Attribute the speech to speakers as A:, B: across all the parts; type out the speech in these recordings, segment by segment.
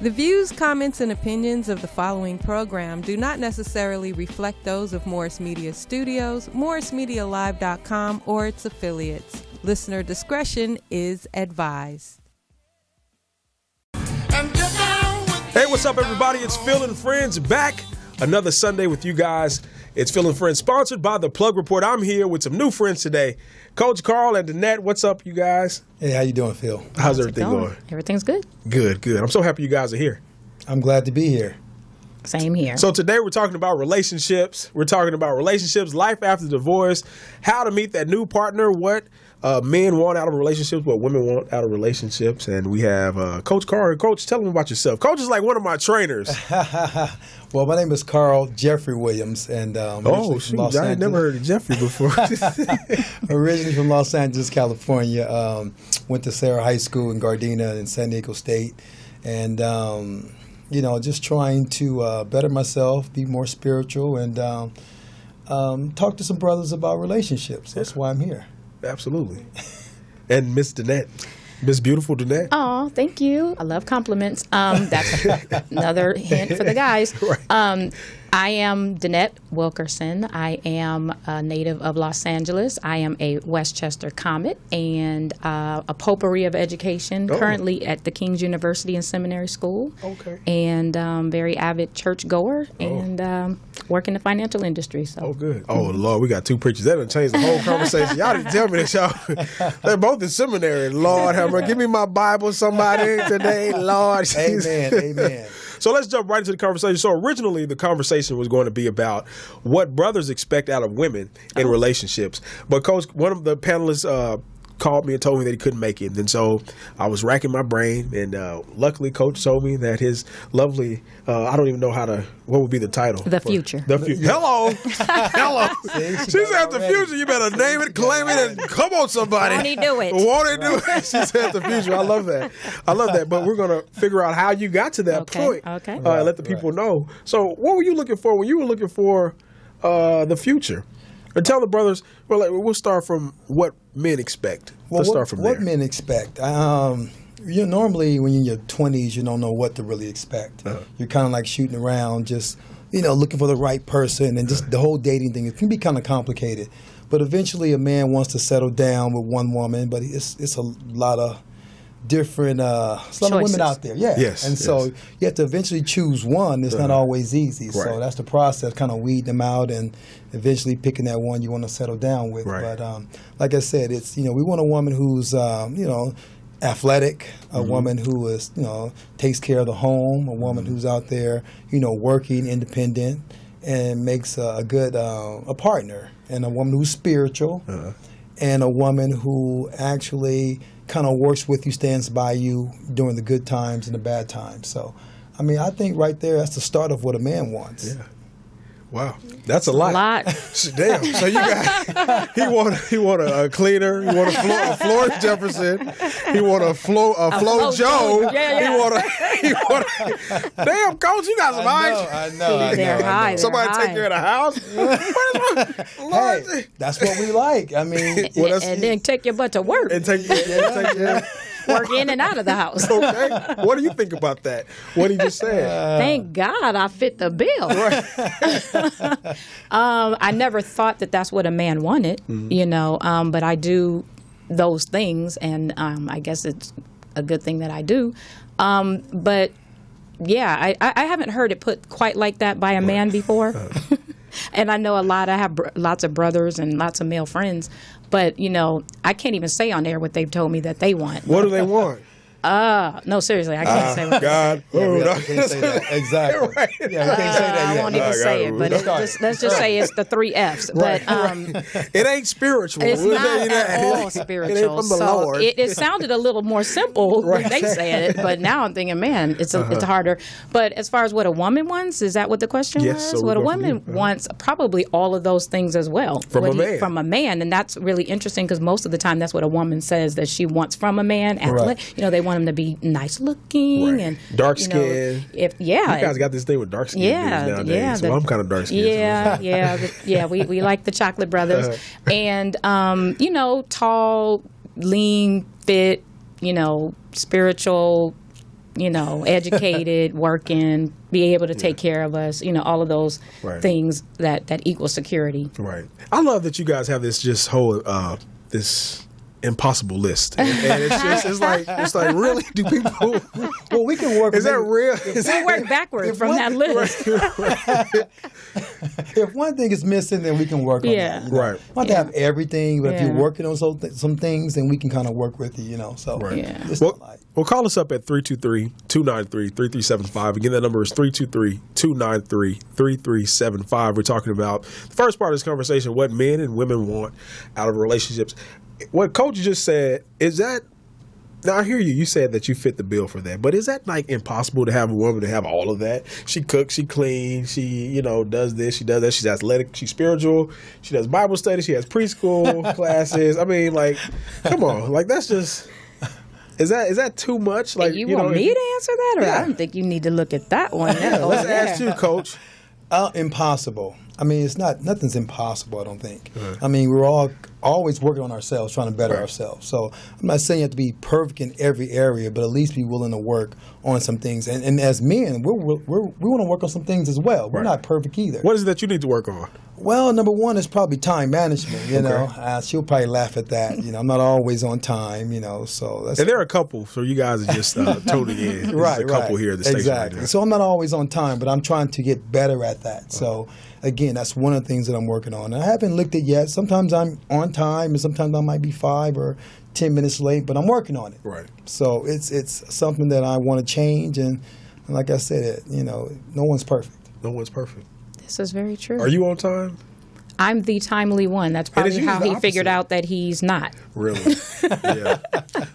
A: The views, comments, and opinions of the following program do not necessarily reflect those of Morris Media Studios, MorrisMediaLive.com, or its affiliates. Listener discretion is advised.
B: Hey, what's up, everybody? It's Phil and Friends back another Sunday with you guys. It's Phil and Friends, sponsored by The Plug Report. I'm here with some new friends today. Coach Carl and Danette, what's up, you guys?
C: Hey, how you doing, Phil?
B: How's everything going?
D: Everything's good.
B: Good. I'm so happy you guys are here.
C: I'm glad to be here.
D: Same here.
B: So today we're talking about relationships. We're talking about relationships, life after divorce, how to meet that new partner, what men want out of relationships, what women want out of relationships. And we have Coach Carl. Coach, tell them about yourself. Coach is like one of my trainers.
C: Well, my name is Carl Jeffrey Williams, and
B: shoot, I had never heard of Jeffrey before.
C: Originally from Los Angeles, California. Went to Sarah High School in Gardena in San Diego State, and just trying to better myself, be more spiritual, and talk to some brothers about relationships. That's why I'm here.
B: Absolutely. And Miss Danette. Miss Beautiful Danette.
D: Oh, thank you. I love compliments. That's another hint for the guys.
B: Right.
D: I am Danette Wilkerson. I am a native of Los Angeles. I am a Westchester Comet and a potpourri of education, currently at the King's University and Seminary School.
B: Okay.
D: And very avid churchgoer and work in the financial industry. So.
B: Oh, good. Oh, Lord, we got two preachers. That done changed the whole conversation. Y'all didn't tell me this, y'all. They're both in seminary. Lord, have mercy. Give me my Bible, somebody, today, Lord.
C: Amen.
B: So let's jump right into the conversation. So originally, the conversation was going to be about what brothers expect out of women in relationships. But Coach, one of the panelists called me and told me that he couldn't make it. And so I was racking my brain. And luckily, Coach told me that his lovely, I don't even know what would be the title?
D: The Future.
B: The Future. Hello. She said The Future. You better name it, claim it, and come on, somebody.
D: Won't he do it?
B: Won't he do it? She said The Future. I love that. But we're going to figure out how you got to that point.
D: Okay.
B: And let the people know. So what were you looking for when you were looking for the future? Or tell the brothers, we'll start from what men expect. Let's start from there.
C: What men expect? Normally when you're in your 20s, you don't know what to really expect.
B: Uh-huh.
C: You're kind of like shooting around, just looking for the right person, and just the whole dating thing. It can be kind of complicated. But eventually a man wants to settle down with one woman, but it's a lot of different women out there. Yeah.
B: Yes.
C: And so you have to eventually choose one. It's not always easy.
B: Right.
C: So that's the process, kind of weeding them out and eventually picking that one you want to settle down with.
B: Right.
C: But like I said, it's we want a woman who's athletic, a woman who is takes care of the home, a woman who's out there working, independent, and makes a good a partner, and a woman who's spiritual, and a woman who actually kind of works with you, stands by you during the good times and the bad times. So, I think right there, that's the start of what a man wants.
B: Yeah. Wow, that's a lot. Damn. So you got he want a cleaner. He want a Floyd Jefferson. He want a Flo Joe.
D: Yeah.
B: He want a damn, Coach. You got some
C: I know.
D: They're high.
B: Somebody take care of the house.
C: Hey, that's what we like.
D: And then take your butt to work.
B: And take care.
D: Work in and out of the house.
B: Okay. What do you think about that? What he just said?
D: Thank God I fit the bill.
B: Right.
D: I never thought that that's what a man wanted, but I do those things, and I guess it's a good thing that I do. But yeah, I haven't heard it put quite like that by a man before. And I know I have lots of brothers and lots of male friends, but, I can't even say on air what they've told me that they want.
B: What do they want?
D: No, seriously, I can't say what.
B: God.
C: We can't say that. Exactly.
B: Right.
C: Yeah, we can't say that yet.
D: I won't even say it, but let's just say it's the 3 F's.
C: Right.
D: But
B: it ain't spiritual.
D: it's
B: We'll
D: not
B: tell you that.
D: at all
B: It
D: spiritual.
B: ain't from the
D: So
B: Lord.
D: it sounded a little more simple
B: Right.
D: when they said it, but now I'm thinking, man, it's harder. But as far as what a woman wants, is that what the question
B: Yes,
D: was?
B: so
D: What a
B: we're going
D: woman
B: for you.
D: wants, probably all of those things as well.
B: From a man.
D: From a man, and that's really interesting because most of the time that's what a woman says that she wants from a man.
C: Right.
D: They want him to be nice looking
B: Right.
D: and
B: dark skin.
D: You
B: guys got this thing with dark skin dudes nowadays. So I'm kind of dark skinned.
D: Yeah. We like the Chocolate Brothers, and tall, lean, fit, spiritual, educated, working, be able to take care of us, all of those
B: Right.
D: things that equal security.
B: Right. I love that you guys have this just whole this impossible list, and it's like really, do people?
C: Well, we can work.
B: Is that real?
D: We work backward from that list.
C: If one thing is missing, then we can work on
D: Yeah.
C: that.
B: Right.
C: Not to have everything, but if you're
D: Yeah.
C: working on some things, then we can kind of work with you. So
B: Right.
D: Yeah.
C: it's
B: Well,
C: not like.
B: well, call us up at 323-293-3375. Again, that number is 323-293-3375. We're talking about the first part of this conversation, what men and women want out of relationships. What Coach just said, is that, now I hear you, you said that you fit the bill for that, but is that like impossible to have a woman to have all of that? She cooks, she cleans, she, does this, she does that, she's athletic, she's spiritual, she does Bible study, she has preschool classes. I mean, like, come on, like that's just... Is that too much? Like
D: You want me to answer that, or
B: Yeah.
D: I don't think you need to look at that one.
B: Let's ask you, Coach.
C: Impossible. I mean, nothing's impossible, I don't think. I mean, we're all always working on ourselves, trying to better ourselves. So I'm not saying you have to be perfect in every area, but at least be willing to work on some things. And as men, we want to work on some things as well. We're
B: Right.
C: not perfect either.
B: What is it that you need to work on?
C: Well, number one is probably time management. She'll probably laugh at that. I'm not always on time. So that's
B: And there are a couple, so you guys are just tuning in. There's a couple here at the station
C: exactly.
B: right now.
C: So I'm not always on time, but I'm trying to get better at that. So again, that's one of the things that I'm working on. And I haven't looked at it yet. Sometimes I'm on time, and sometimes I might be 5 or 10 minutes late, but I'm working on it.
B: Right.
C: So it's something that I want to change, and like I said, no one's perfect.
B: No one's perfect.
D: This is very true.
B: Are you on time?
D: I'm the timely one. That's
B: it's
D: probably
B: usually
D: how
B: the
D: he figured
B: opposite.
D: out that he's not,
B: Really? Yeah.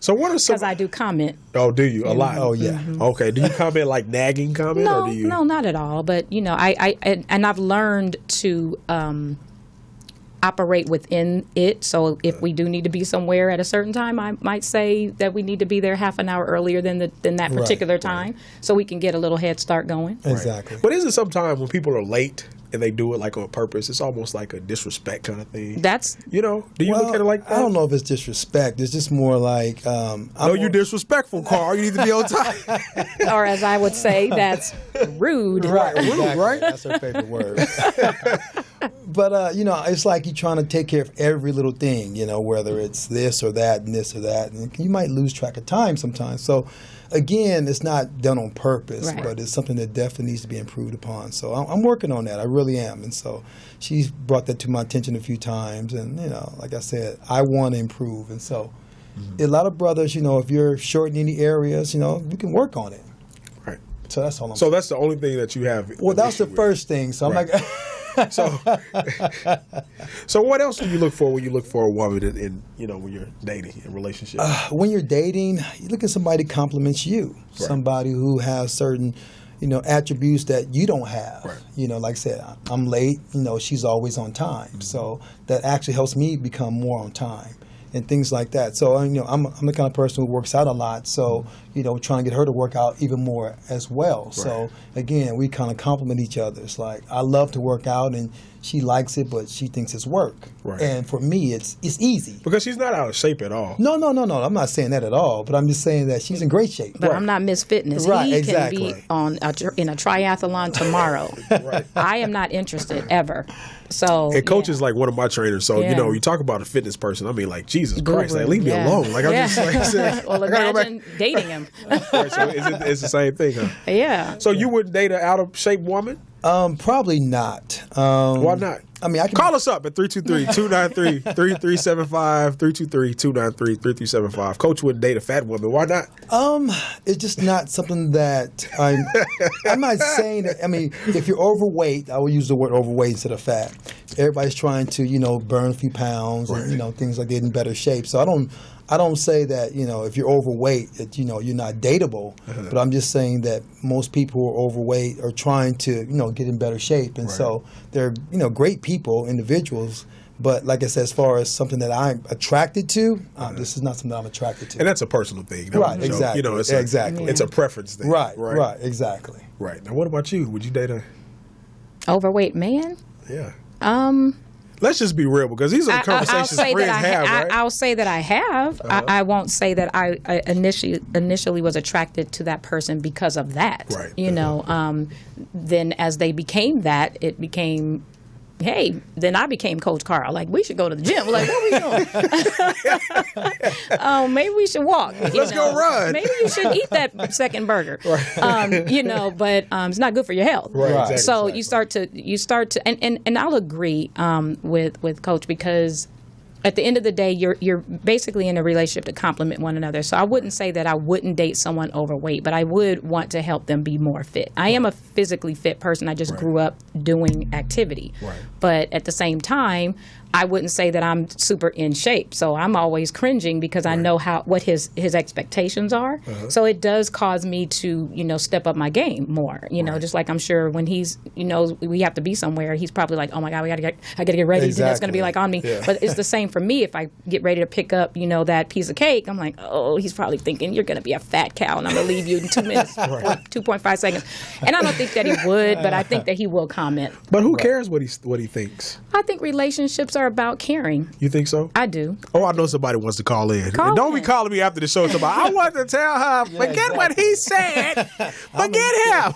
B: So what are some?
D: because I do comment.
B: Oh, do you a lot?
C: Oh yeah.
B: Okay. Do you comment like nagging comment, or do you?
D: No, not at all. But I've learned to operate within it. So if we do need to be somewhere at a certain time, I might say that we need to be there half an hour earlier than that particular time, so we can get a little head start going.
C: Exactly.
B: But is it sometimes when people are late and they do it like on purpose, it's almost like a disrespect kind of thing?
D: That's
B: Do you look at it like that?
C: I don't know if it's disrespect. It's just more like
B: No, you're disrespectful, Carl. You need to be on time.
D: or as I would say, that's rude.
C: right, exactly.
B: right?
C: That's her favorite word. But it's like you're trying to take care of every little thing. Whether it's this or that and this or that, and you might lose track of time sometimes. So, again, it's not done on purpose,
D: Right.
C: but it's something that definitely needs to be improved upon. So I'm working on that. I really am. And so she's brought that to my attention a few times. And like I said, I want to improve. And so a lot of brothers, if you're short in any areas, we can work on it.
B: Right.
C: So that's all I'm.
B: So that's the only thing that you have.
C: Well,
B: an
C: that's the
B: issue with.
C: first thing. So
B: Right.
C: I'm like.
B: So what else do you look for when you look for a woman in when you're dating in relationship?
C: When you're dating, you look at somebody that compliments you, somebody who has certain, attributes that you don't have.
B: Right.
C: Like I said, I'm late. She's always on time, so that actually helps me become more on time and things like that. So I'm the kind of person who works out a lot. So trying to get her to work out even more as well. So again, we kind of complement each other. It's like I love to work out and she likes it, but she thinks it's work.
B: Right.
C: And for me, it's easy.
B: Because she's not out of shape at all.
C: No. I'm not saying that at all. But I'm just saying that she's in great shape.
D: But I'm not Miss Fitness.
C: Right,
D: He
C: exactly.
D: can be in a triathlon tomorrow.
B: Right.
D: I am not interested ever. So
B: And Coach is like one of my trainers, so
D: Yeah.
B: you talk about a fitness person. I mean, like Jesus
D: Guru,
B: Christ, like leave me
D: yeah.
B: alone. Like I
D: Yeah.
B: just like I said,
D: well,
B: I gotta go back.
D: imagine dating him.
B: Right, so it's the same thing, huh?
D: Yeah.
B: So you wouldn't date an out of shape woman?
C: Probably not.
B: Why not?
C: I mean, I can
B: Call us up at 323-293-3375, 323-293-3375. Coach wouldn't date a fat woman. Why not?
C: It's just not something that I'm not saying that. I mean, if you're overweight, I will use the word overweight instead of fat. Everybody's trying to, burn a few pounds and, things like that in better shape. So I don't say that, if you're overweight, that, you're not dateable. But I'm just saying that most people who are overweight are trying to, get in better shape. And so they're, great people, individuals. But like I said, as far as something that I'm attracted to, this is not something I'm attracted to.
B: And that's a personal thing.
C: Right,
B: So,
C: exactly. Exactly.
B: It's a preference thing.
C: Right, exactly.
B: Right. Now, what about you? Would you date a...
D: Overweight man?
B: Yeah. Let's just be real, because these are the
D: I'll
B: conversations
D: say
B: friends
D: that
B: have, right?
D: I'll say that I have. I won't say that I initially was attracted to that person because of that.
B: Right.
D: You know, then as they became that, it became, hey, then I became Coach Carl. Like, we should go to the gym. Like, what are we doing? Maybe we should walk.
B: Let's go run.
D: Maybe you should eat that second burger. You know, but it's not good for your health.
B: Right, exactly,
D: So
B: exactly.
D: you start to, and I'll agree with Coach, because at the end of the day, you're basically in a relationship to complement one another. So I wouldn't say that I wouldn't date someone overweight, but I would want to help them be more fit. I am a physically fit person. I just grew up doing activity.
B: Right.
D: But at the same time, I wouldn't say that I'm super in shape. So I'm always cringing because I know what his expectations are. So it does cause me to, you know, step up my game more. You know, just like I'm sure when he's, you know, we have to be somewhere, he's probably like, oh my God, I gotta get ready.
C: Exactly.
D: That's gonna be like on me.
B: Yeah.
D: But it's the same for me. If I get ready to pick up, you know, that piece of cake, I'm like, oh, he's probably thinking you're gonna be a fat cow and I'm gonna leave you in 2 minutes, 2.5 seconds. And I don't think that he would, but I think that he will comment.
B: But who cares what he thinks?
D: I think relationships are about caring.
B: You think so?
D: I do.
B: Oh, I know somebody wants to call in.
D: Call
B: And don't be
D: in.
B: calling me after the show. Somebody, I want to tell her, forget what he said. Forget him.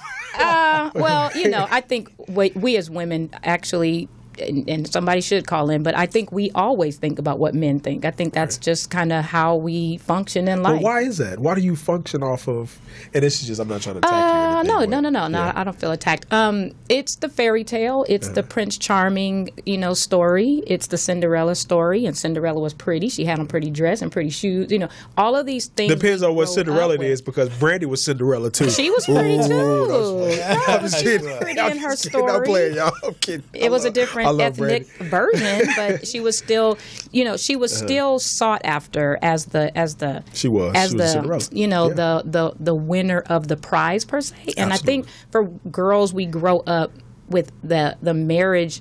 D: Well, you know, I think we as women actually, and somebody should call in, but I think we always think about what men think. I think that's just kind of how we function in life.
B: But why is that? Why do you function off of? And this is just, I'm not trying to attack you. or anything,
D: No.
B: but-
D: I don't feel attacked. It's the fairy tale. It's the Prince Charming, you know, story. It's the Cinderella story, and Cinderella was pretty. She had on pretty dress and pretty shoes. You know, all of these things.
B: Depends
D: we
B: on what
D: grow
B: Cinderella
D: up with.
B: is, because Brandy was Cinderella too.
D: She was pretty
B: Ooh,
D: too.
B: I'm just
D: She was
B: kidding.
D: pretty
B: I'm
D: in her
B: just kidding. I'm
D: story.
B: playing, y'all. I'm kidding.
D: It was a
B: I
D: different
B: love
D: ethnic
B: Brandy.
D: version, but she was still, you know, she was still sought after as the
B: She was.
D: as
B: She was
D: the
B: Cinderella.
D: you know
B: Yeah.
D: the winner of the prize per se. And I think
B: Absolutely.
D: for girls, we grow up with the marriage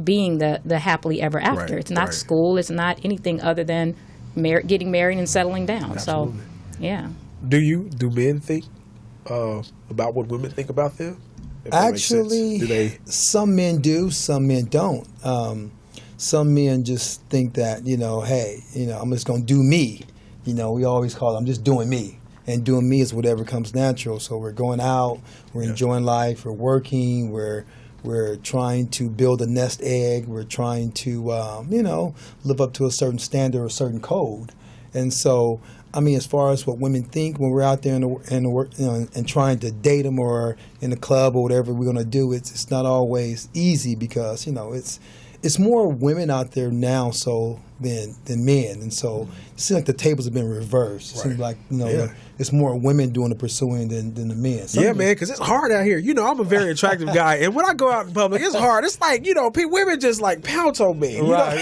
D: being the happily ever after.
B: Right,
D: It's not
B: right.
D: school. It's not anything other than getting married and settling down.
B: Absolutely.
D: So, yeah.
B: Do men think about what women think about them? If that makes sense.
C: Actually,
B: Do they?
C: some men do, some men don't. Some men just think that, you know, hey, you know, I'm just going to do me. You know, we always call it, I'm just doing me. And doing me is whatever comes natural. So we're going out, we're enjoying life, we're working, we're trying to build a nest egg, we're trying to, you know, live up to a certain standard or a certain code. And so, I mean, as far as what women think when we're out there in the work, you know, and trying to date them or in the club or whatever we're going to do, it's not always easy because, you know, it's more women out there now than men, and so it seems like the tables have been reversed. It seems like, you know,
B: Yeah.
C: it's more women doing the pursuing than the men. Some
B: Yeah,
C: men-
B: man, because it's hard out here. You know, I'm a very attractive guy, and when I go out in public, it's hard. It's like, you know, women just like pounce on me. You know?
C: Right,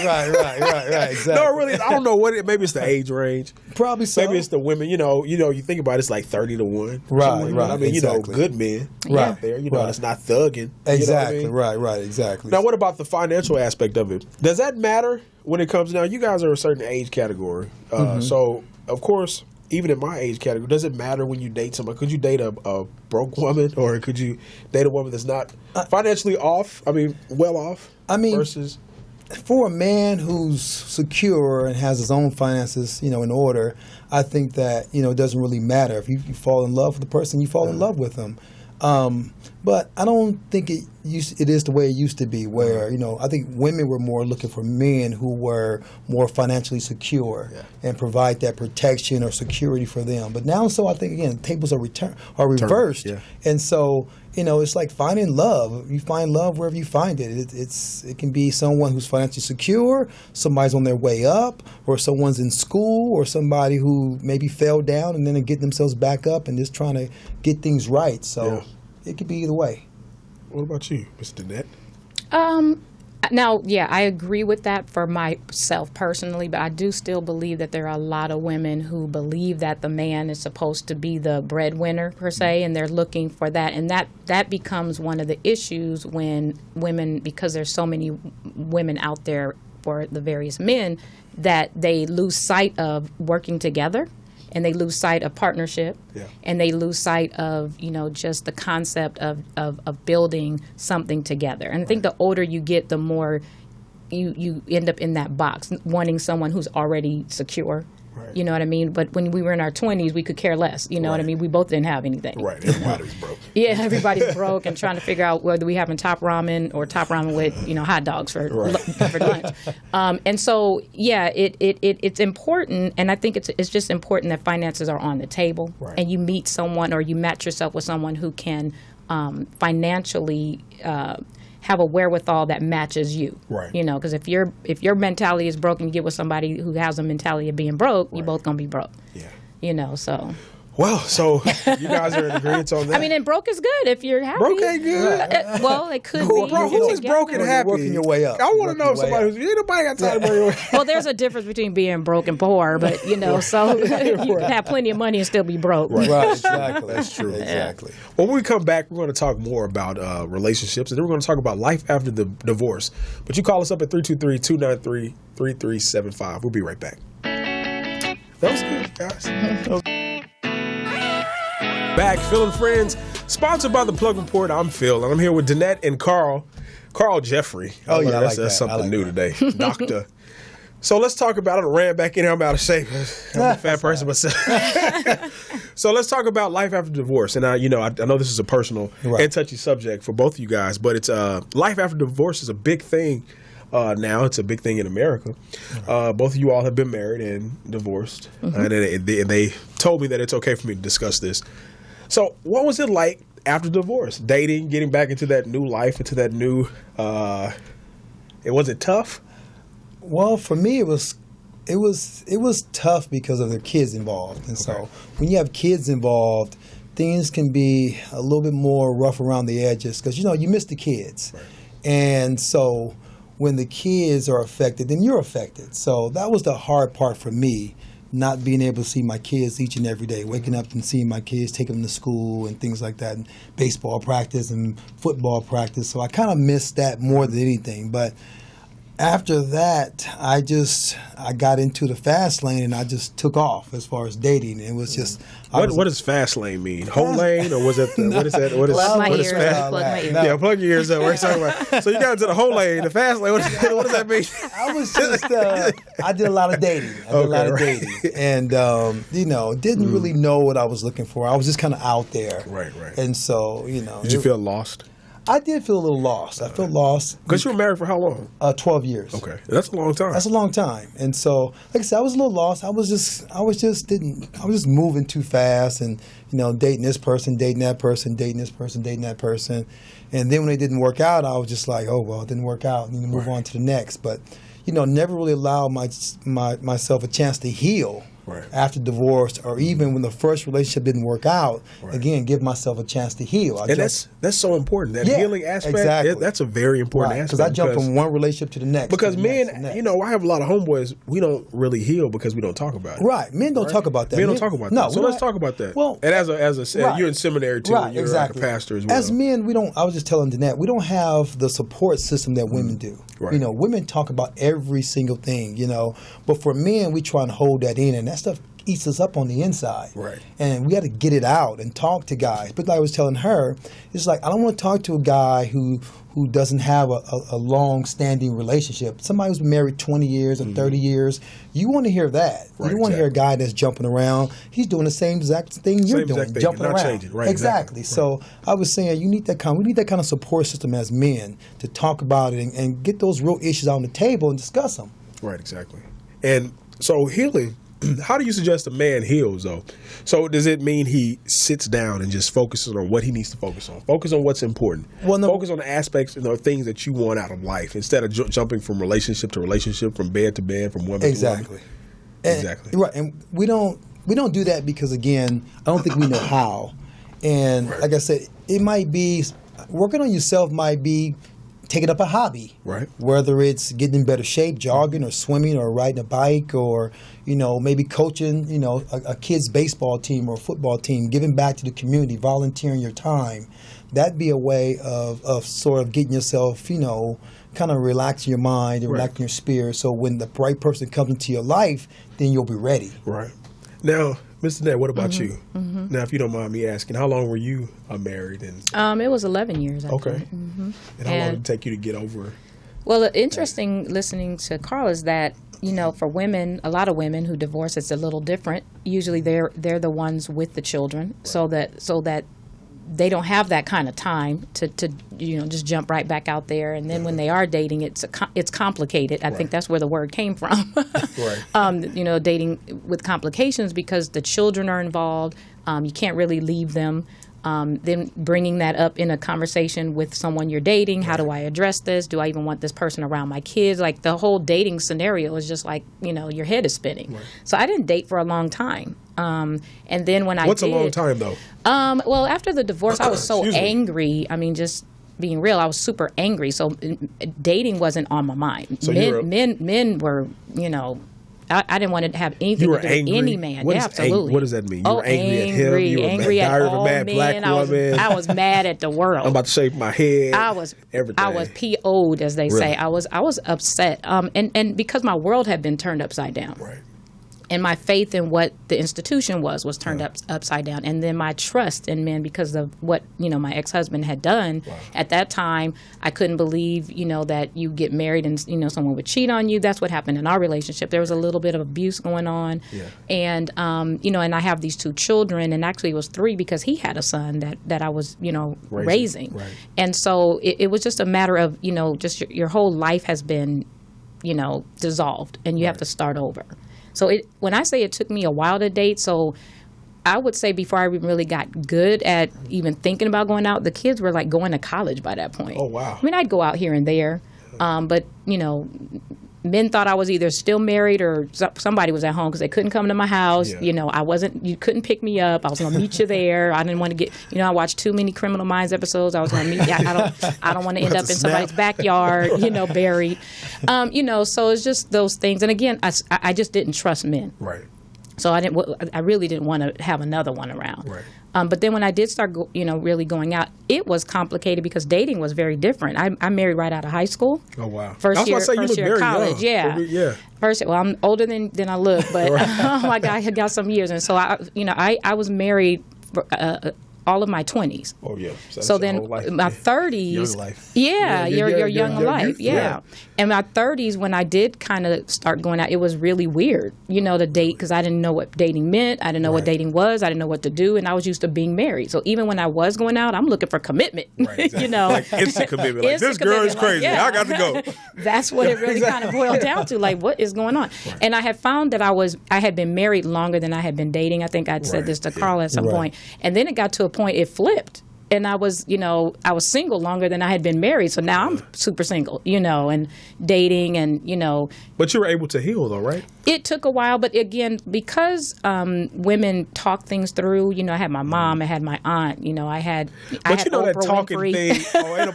C: exactly.
B: No, really, I don't know what maybe it's the age range.
C: Probably so.
B: Maybe it's the women. You know, you think about it, it's like 30 to 1.
C: Right, right,
B: I mean,
C: exactly.
B: you know, good men
C: Right,
B: out there. You know,
C: right.
B: it's not thugging.
C: Exactly.
B: You know what I mean?
C: Right, exactly.
B: Now, what about the financial aspect of it? Does that matter when it comes? Now, you guys are a certain age category, so of course, even in my age category, does it matter when you date somebody? Could you date a broke woman, or could you date a woman that's not financially off? I mean, well off.
C: I mean,
B: versus
C: for a man who's secure and has his own finances, you know, in order, I think that, you know, it doesn't really matter. If you fall in love with the person, you fall in love with them. But I don't think it is the way it used to be, where, you know, I think women were more looking for men who were more financially secure and provide that protection or security for them. But now, so I think, again, tables are reversed.
B: yeah.
C: And so, you know, it's like finding love. You find love wherever you find it. It can be someone who's financially secure, somebody's on their way up, or someone's in school, or somebody who maybe fell down and then they get themselves back up and just trying to get things right. So it could be either way.
B: what about you, Mr. Net?
D: Now, yeah, I agree with that for myself personally, but I do still believe that there are a lot of women who believe that the man is supposed to be the breadwinner, per se, and they're looking for that. And that becomes one of the issues when women, because there's so many women out there for the various men, that they lose sight of working together. And they lose sight of partnership, and they lose sight of, you know, just the concept of building something together. And I think the older you get, the more you end up in that box, wanting someone who's already secure.
B: Right.
D: You know what I mean? But when we were in our 20s, we could care less. You know what I
B: Right.
D: mean? We both didn't have anything.
B: Right. Everybody's broke.
D: Yeah, everybody's broke and trying to figure out whether we having top ramen or top ramen with hot dogs for for lunch. And so it's important, and I think it's just important that finances are on the table,
B: Right.
D: and you meet someone or you match yourself with someone who can financially have a wherewithal that matches you.
B: Right.
D: You know, because if your mentality is broke and you get with somebody who has a mentality of being broke, you're both gonna be broke.
B: Yeah.
D: You know, so.
B: Well, so you guys are in agreement on that.
D: I mean, and broke is good if you're happy.
B: Broke ain't good.
D: Well, it could
B: Who,
D: be.
B: bro, who is broke and
C: You're
B: happy?
C: working your way up.
B: I want to
C: Working
B: know
C: your way
B: somebody
C: up.
B: who's ain't nobody got time to bring your way.
D: Well, there's a difference between being broke and poor, but so you can have plenty of money and still be broke.
C: Right, exactly.
B: That's true.
C: Exactly.
B: When we come back, we're going to talk more about relationships, and then we're going to talk about life after the divorce. But you call us up at 323-293-3375. We'll be right back. That was good, guys. Back, Phil and Friends, sponsored by The Plug Report. I'm Phil, and I'm here with Danette and Carl Jeffrey.
C: Oh, yeah, I like
B: that's
C: that.
B: something
C: I like
B: new
C: that.
B: today. Doctor. So let's talk about it. I ran back in here. I'm out of shape. I'm a fat person myself. So let's talk about life after divorce. And I know this is a personal and touchy subject for both of you guys, but it's life after divorce is a big thing now. It's a big thing in America. Both of you all have been married and divorced, and they told me that it's okay for me to discuss this. So what was it like after divorce? Dating, getting back into that new life, into that new. Was it tough?
C: Well, for me, it was tough because of the kids involved, and so when you have kids involved, things can be a little bit more rough around the edges because you miss the kids, and so when the kids are affected, then you're affected. So that was the hard part for me, not being able to see my kids each and every day, waking up and seeing my kids, taking them to school and things like that, and baseball practice and football practice. So I kind of missed that more than anything, but. After that, I got into the fast lane and I just took off as far as dating. It was just
B: What does fast lane mean? Whole lane, or was it? What is that? What is
D: Plug my
B: what is
D: ears.
B: fast?
D: Plug my ears.
B: Yeah, plug your ears up. We're talking about. So you got into the whole lane, the fast lane. What does that mean?
C: I was just I did a lot of dating. Dating, and didn't really know what I was looking for. I was just kind of out there.
B: Right.
C: And so
B: Did you feel lost?
C: I did feel a little lost. I felt lost.
B: Because you were married for how long?
C: 12 years.
B: Okay, that's a long time.
C: That's a long time. And so, like I said, I was a little lost. I was just moving too fast and, dating this person, dating that person, dating this person, dating that person. And then when it didn't work out, I was just like, oh, well, it didn't work out. I need to move on to the next. But, never really allowed myself a chance to heal.
B: Right.
C: After divorce, or even when the first relationship didn't work out, again, give myself a chance to heal.
B: That's so important. That healing aspect,
C: exactly.
B: That's a very important aspect.
C: Because I jump from one relationship to the next.
B: Because men,
C: next.
B: I have a lot of homeboys, we don't really heal because we don't talk about it.
C: Right. Men don't talk about that.
B: Men don't talk about that. So let's talk about that.
C: Well,
B: and as you're in seminary too,
C: right,
B: you're
C: exactly.
B: like a pastor as well.
C: As men, I was just telling Danette, we don't have the support system that women do.
B: Right.
C: Women talk about every single thing, but for men, we try and hold that in, and that stuff eats us up on the inside.
B: Right.
C: And we got to get it out and talk to guys. But like I was telling her, it's like I don't want to talk to a guy who doesn't have a long-standing relationship. Somebody who's been married 20 years or 30 years, you want to hear that.
B: Right,
C: you don't want to hear a guy that's jumping around. He's doing the same exact thing you're doing, jumping
B: not
C: around.
B: changing. Right,
C: exactly. So I was saying we need that kind of support system as men to talk about it and get those real issues on the table and discuss them.
B: Right, exactly. And so healing, how do you suggest a man heals, though? So does it mean he sits down and just focuses on what he needs to focus on? Focus on what's important.
C: Well, no.
B: Focus on the aspects and the things that you want out of life instead of jumping from relationship to relationship, from bed to bed, from woman to woman. Exactly.
C: Right. And we don't do that because, again, I don't think we know how. And like I said, it might be working on yourself might be taking up a hobby,
B: right?
C: Whether it's getting in better shape, jogging or swimming or riding a bike or, maybe coaching, a kid's baseball team or a football team, giving back to the community, volunteering your time. That'd be a way of sort of getting yourself, kind of relaxing your mind and relaxing your spirit. So when the right person comes into your life, then you'll be ready.
B: Right. Now, Mr. Nett, what about you? Mm-hmm. Now, if you don't mind me asking, how long were you married? And
D: it was 11 years. Actually.
B: Okay. And how long did it take you to get over
D: Well, interesting listening to Carl is that, you know, for women, a lot of women who divorce, it's a little different. Usually they're the ones with the children, so that they don't have that kind of time to you know, just jump right back out there. And then when they are dating, it's complicated. I think that's where the word came from. You know, dating with complications because the children are involved. You can't really leave them. Then bringing that up in a conversation with someone you're dating. How do I address this? Do I even want this person around my kids? Like the whole dating scenario is just like, you know, your head is spinning. Right. So I didn't date for a long time. And then when
B: What's a long time though?
D: Well, after the divorce, I was so angry. I mean, just being real, I was super angry. So dating wasn't on my mind.
B: So
D: men were, you know, I didn't want to have anything to do with any man. Yeah, absolutely.
B: What does that mean? You were angry at him? You were
D: angry at
B: Diary of a
D: all
B: Mad Black
D: men.
B: Woman.
D: I was mad at the world.
B: I'm about to shave my head. Everything.
D: I was PO'd, as they say. I was upset. And because my world had been turned upside down.
B: Right.
D: And my faith in what the institution was turned upside down. And then my trust in men because of what, you know, my ex-husband had done. Wow. At that time, I couldn't believe, you know, that you get married and, you know, someone would cheat on you. That's what happened in our relationship. There was a little bit of abuse going on. Yeah. And, you know, and I have these 2 children, and actually it was 3 because he had a son that I was, you know, raising. Right. And so it was just a matter of, you know, just your whole life has been, you know, dissolved, and you have to start over. So when I say it took me a while to date, so I would say before I even really got good at even thinking about going out, the kids were like going to college by that point. Oh, wow. I mean, I'd go out here and there, but, you know, men thought I was either still married or somebody was at home because they couldn't come to my house. Yeah. You know, you couldn't pick me up. I was going to meet you there. I didn't want to get, you know, I watched too many Criminal Minds episodes. I was going to meet, I don't want to end up in somebody's backyard, you know, buried. You know, so it's just those things. And again, I just didn't trust men. Right. So I really didn't want to have another one around. Right. But then when I did start, really going out, it was complicated because dating was very different. I married right out of high school. Oh wow! First year of college. Young. Yeah. Well, I'm older than I look, but I got some years, and so I was married for, all of my 20s. Oh yeah. So then my 30s. Young life. Yeah, your young life. Yeah. And my 30s, when I did kind of start going out, it was really weird, to date because I didn't know what dating meant. I didn't know what dating was. I didn't know what to do, and I was used to being married. So even when I was going out, I'm looking for commitment. Right, exactly. Like instant commitment. Like this girl is crazy. I got to go. That's what it really kind of boiled down to. Like, what is going on? Right. And I had found that I had been married longer than I had been dating. I think I'd said this to Carl at some point. And then it got to a point it flipped. And I was single longer than I had been married. So now I'm super single, and dating and,
B: But you were able to heal though, right?
D: It took a while. But again, because women talk things through, I had my mom, I had my aunt, I had Oprah
B: that talking
D: Winfrey.
B: thing.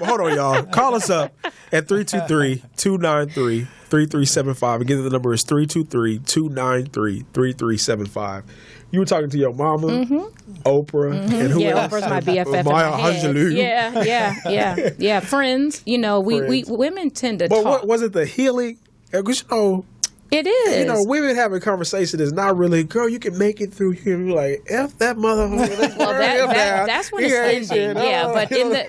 B: Hold on, y'all. Call us up at 323-293-3375. Again, the number is 323-293-3375. You were talking to your mama, Oprah, and who else?
D: Oprah's my BFF. Maya Angelou. Yeah. Friends. We women tend to talk.
B: But was it the healing? Because
D: it is.
B: Women having conversation is not really, girl, you can make it through. You can be like, F that motherfucker.
D: Well, that's when it's ending. Yeah,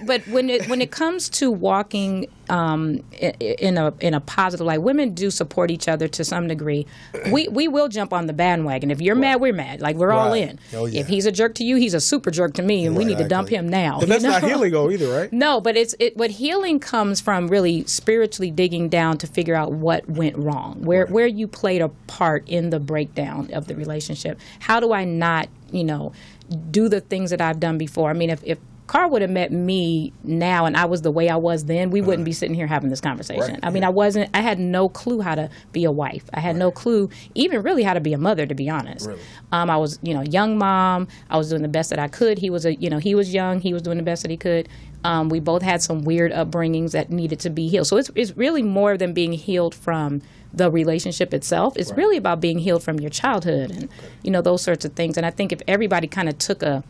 D: but when it comes to walking in a positive light, women do support each other to some degree. We will jump on the bandwagon. If you're mad, we're mad. Like we're all in. Oh, yeah. If he's a jerk to you, he's a super jerk to me, and we need to dump him now.
B: But that's not healing though either, right?
D: No, but what healing comes from really spiritually digging down to figure out what went wrong, where you played a part in the breakdown of the relationship. How do I not, do the things that I've done before? I mean, if Carl would have met me now and I was the way I was then, we wouldn't be sitting here having this conversation. Right. I mean, I had no clue how to be a wife. I had no clue even really how to be a mother, to be honest. Really? I was, young mom. I was doing the best that I could. He was he was young. He was doing the best that he could. We both had some weird upbringings that needed to be healed. So it's really more than being healed from the relationship itself. It's really about being healed from your childhood and, those sorts of things. And I think if everybody kind of took a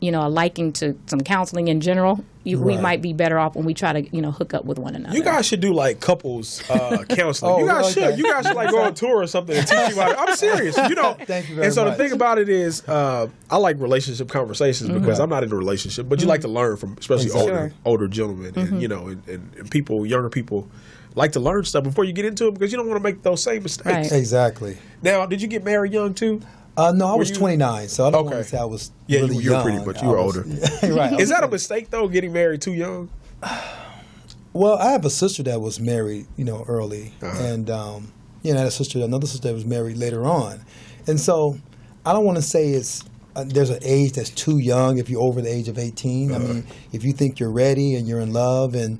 D: liking to some counseling in general, we might be better off when we try to, hook up with one another.
B: You guys should do like couples counseling. You guys should like go on tour or something and teach you about it. I'm serious. Thank you very much. And so the thing about it is, I like relationship conversations because I'm not in a relationshship, but you like to learn from especially older gentlemen and and people, younger people. like to learn stuff before you get into it because you don't want to make those same mistakes.
D: Right.
C: Exactly.
B: Now, did you get married young too?
C: No, I was
B: you-
C: 29, so I don't
B: Okay.
C: want to say I was
B: Yeah,
C: really
B: you were
C: young.
B: pretty, but you
C: I
B: were
C: was-
B: older.
C: Right. I
B: Is
C: was
B: that a
C: older.
B: mistake though, getting married too young?
C: Well, I have a sister that was married, early,
B: Uh-huh.
C: and I had another sister that was married later on, and so I don't want to say it's there's an age that's too young if you're over the age of 18. I mean, if you think you're ready and you're in love, and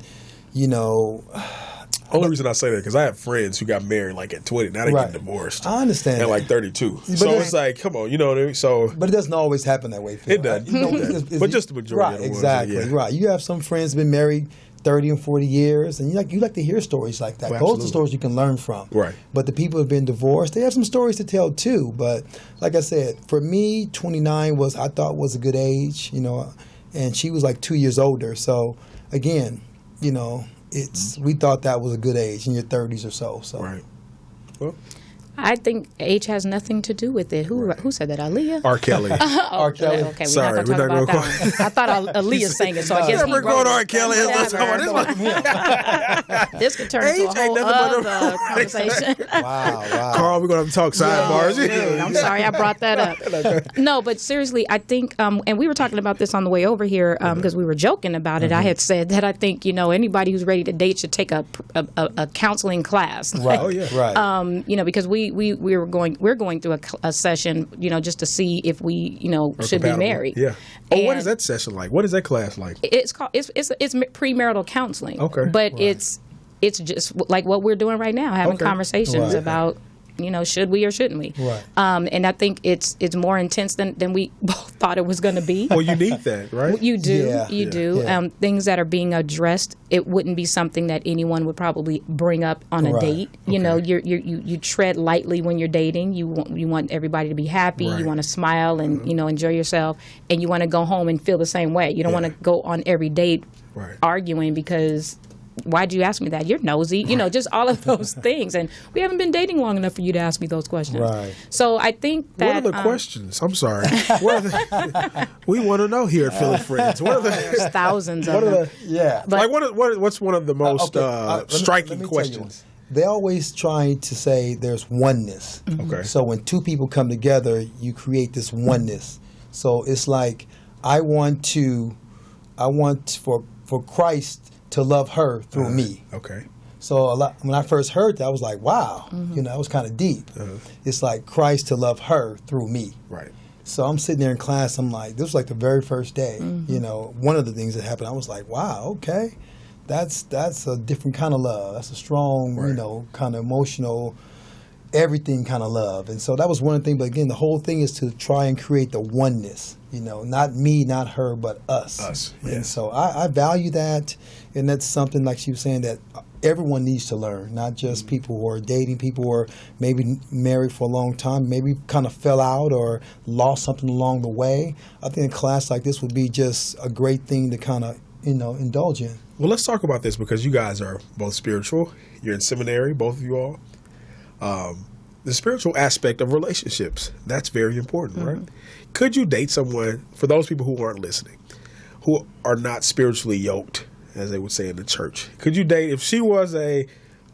B: Only reason I say that because I have friends who got married like at 20. Now they
C: Right.
B: get divorced.
C: I understand
B: At
C: that.
B: like 32.
C: But
B: So
C: it's-
B: it's like, come on, you know what I mean? So
C: But it doesn't always happen that way, Phil.
B: It does. It does. But just the majority
C: right,
B: of the ones,
C: exactly,
B: yeah.
C: right. You have some friends been married 30 and 40 years, and you like to hear stories like that.
B: Well,
C: Those are
B: absolutely.
C: the stories you can learn from.
B: Right.
C: But the people who have been divorced, they have some stories to tell too. But like I said, for me, 29 I thought was a good age, and she was like 2 years older. So again, we thought that was a good age in your 30s or so. So
B: right. Well,
D: I think age has nothing to do with it. Who said that? Aaliyah?
B: R. Kelly.
C: R. Kelly.
D: Okay,
B: Sorry,
D: we're not going to talk
B: go-
D: about that one. I thought Aaliyah sang it, so I guess
B: Yeah,
D: he
B: we're going
D: wrote
B: R.
D: it.
B: Kelly. Let's talk about this.
D: This could turn into a
B: Age ain't
D: whole
B: nothing but
D: other conversation.
C: Wow.
B: Carl, we're going to have to talk sidebars.
D: Dude, I'm sorry I brought that up. No, but seriously, I think, and we were talking about this on the way over here because we were joking about it. I had said that I think anybody who's ready to date should take a counseling class.
C: Right.
B: Oh, yeah.
C: Right.
D: Because we're going through a session, just to see if we, should be
B: Compatible.
D: married.
B: Yeah. Oh, what
D: And
B: is that session like? What is that class like?
D: It's called it's premarital counseling.
B: Okay.
D: But it's just like what we're doing right now, having
B: Okay.
D: conversations
C: Right.
D: about should we or shouldn't we?
C: Right.
D: And I think it's more intense than we both thought it was going to be.
B: Well, you need that, right?
D: You do,
C: Yeah.
D: you
C: Yeah.
D: do.
C: Yeah.
D: Things that are being addressed, it wouldn't be something that anyone would probably bring up on a
C: Right.
D: date. You tread lightly when you're dating. You want everybody to be happy.
B: Right.
D: You want to smile and enjoy yourself, and you want to go home and feel the same way. You don't
B: Yeah.
D: want to go on every date
B: Right.
D: arguing because. Why'd you ask me that? You're nosy. Just all of those things. And we haven't been dating long enough for you to ask me those questions.
C: Right.
D: So I think that.
B: What are the questions? I'm sorry. What are the, we want to know here at Philly Friends. What are
D: There's
B: the,
D: thousands of
B: what are
D: them.
B: the
C: Yeah.
D: But-
B: what's one of the most
C: let me
B: striking
C: tell you
B: questions?
C: one. They always try to say there's oneness.
B: Okay.
C: So when two people come together, you create this oneness. So it's like I want for Christ to love her through me.
B: Okay.
C: So when I first heard that, I was like, wow, that was kind of deep. It's like Christ to love her through me.
B: Right.
C: So I'm sitting there in class. I'm like, this was like the very first day. One of the things that happened, I was like, wow, okay, that's a different kind of love. That's a strong,
B: Right.
C: kind of emotional, everything kind of love. And so that was one thing. But again, the whole thing is to try and create the oneness. Not me, not her, but us.
B: Us, yeah.
C: And so I value that, and that's something like she was saying that everyone needs to learn, not just people who are dating, people who are maybe married for a long time, maybe kind of fell out or lost something along the way. I think a class like this would be just a great thing to kind of, indulge in.
B: Well, let's talk about this because you guys are both spiritual. You're in seminary, both of you all. The spiritual aspect of relationships, that's very important, right? Could you date someone, for those people who aren't listening, who are not spiritually yoked, as they would say in the church? Could you date, if she was a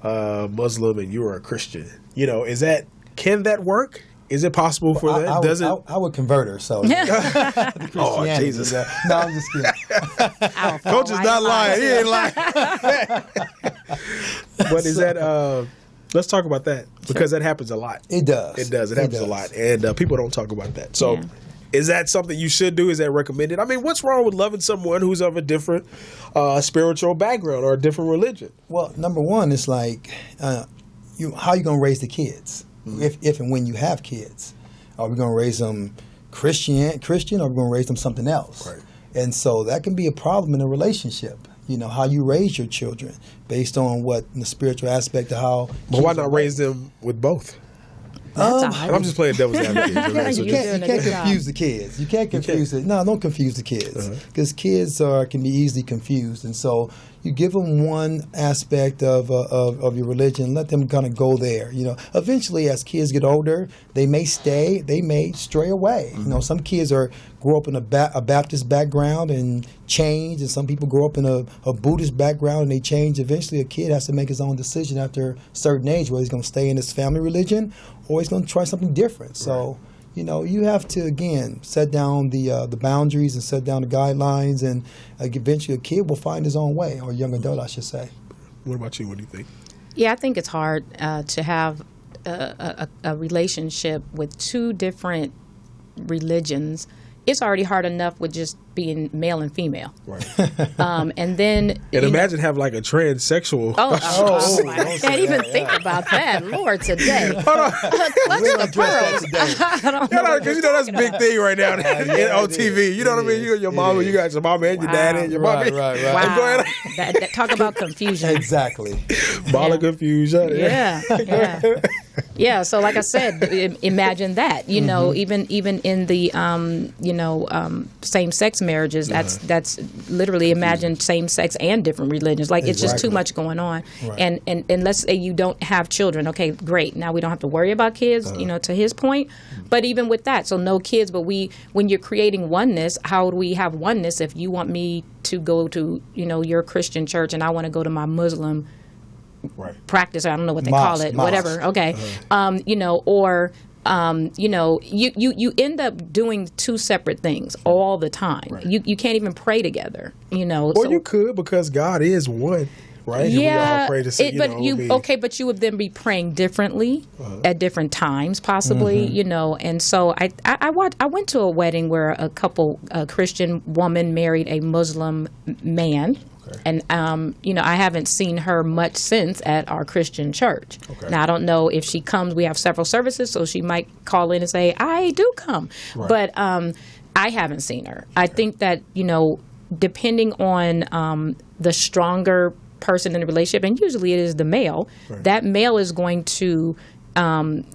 B: Muslim and you were a Christian, can that work? Is it possible for that? Does it?
C: I would convert her. So
B: Oh,
C: Christianity,
B: Jesus.
C: No, I'm just kidding.
B: Coach is not lying. He ain't lying. But is that, let's talk about that because that happens a lot.
C: It does.
B: It does. It happens a lot. And people don't talk about that. So is that something you should do? Is that recommended? I mean, what's wrong with loving someone who's of a different spiritual background or a different religion?
C: Well, number one, it's like how you going to raise the kids if and when you have kids. Are we going to raise them Christian, or are we going to raise them something else?
B: Right.
C: And so that can be a problem in a relationship. How you raise your children based on what the spiritual aspect of how.
B: But why not raise them with both?
D: That's
B: I'm just playing devil's advocate. Okay, so
C: You
B: just-
C: can't
D: doing a good job.
C: confuse the kids. You can't confuse it. No, don't confuse the kids because kids can be easily confused. And so you give them one aspect of your religion, let them kind of go there. Eventually, as kids get older, they may stay, they may stray away. Some kids are grow up in a Baptist background and change, and some people grow up in a Buddhist background and they change. Eventually, a kid has to make his own decision after a certain age, whether he's going to stay in his family religion or he's going to try something different. So, you have to, again, set down the boundaries and set down the guidelines, and eventually a kid will find his own way, or a young adult, I should say.
B: What about you? What do you think?
D: Yeah, I think it's hard to have a relationship with two different religions. It's already hard enough with just being male and female.
B: Right.
D: And then
B: imagine having like a transsexual.
D: I can't even think about that. Lord, today.
B: Hold on.
D: Clutch the pearls. I don't know
B: Because that's a big thing right now on TV. You know what I mean? You got your mama, you got your mama and your daddy and your mommy.
C: Right.
D: Wow. Talk about confusion.
C: Exactly.
B: Ball of confusion.
D: Yeah. So like I said, imagine that. Even in the same-sex marriages, that's literally imagine same-sex and different religions. Like it's just too much going on. Right. And let's say you don't have children. Okay, great. Now we don't have to worry about kids. To his point. But even with that, so no kids. But when you're creating oneness, how do we have oneness if you want me to go to your Christian church and I want to go to my Muslim practice? I don't know what they call it.
C: Mosque.
D: Whatever. Okay. You end up doing two separate things all the time. Right. You can't even pray together.
B: Or you could, because God is one. Right?
D: Yeah,
B: but
D: but you would then be praying differently at different times, possibly, And so I went to a wedding where a Christian woman married a Muslim man. Okay. And, I haven't seen her much since at our Christian church. Okay. Now, I don't know if she comes. We have several services, so she might call in and say, I do come. Right. But I haven't seen her. I think that, depending on the stronger person in the relationship, and usually it is the male, that male is going to kind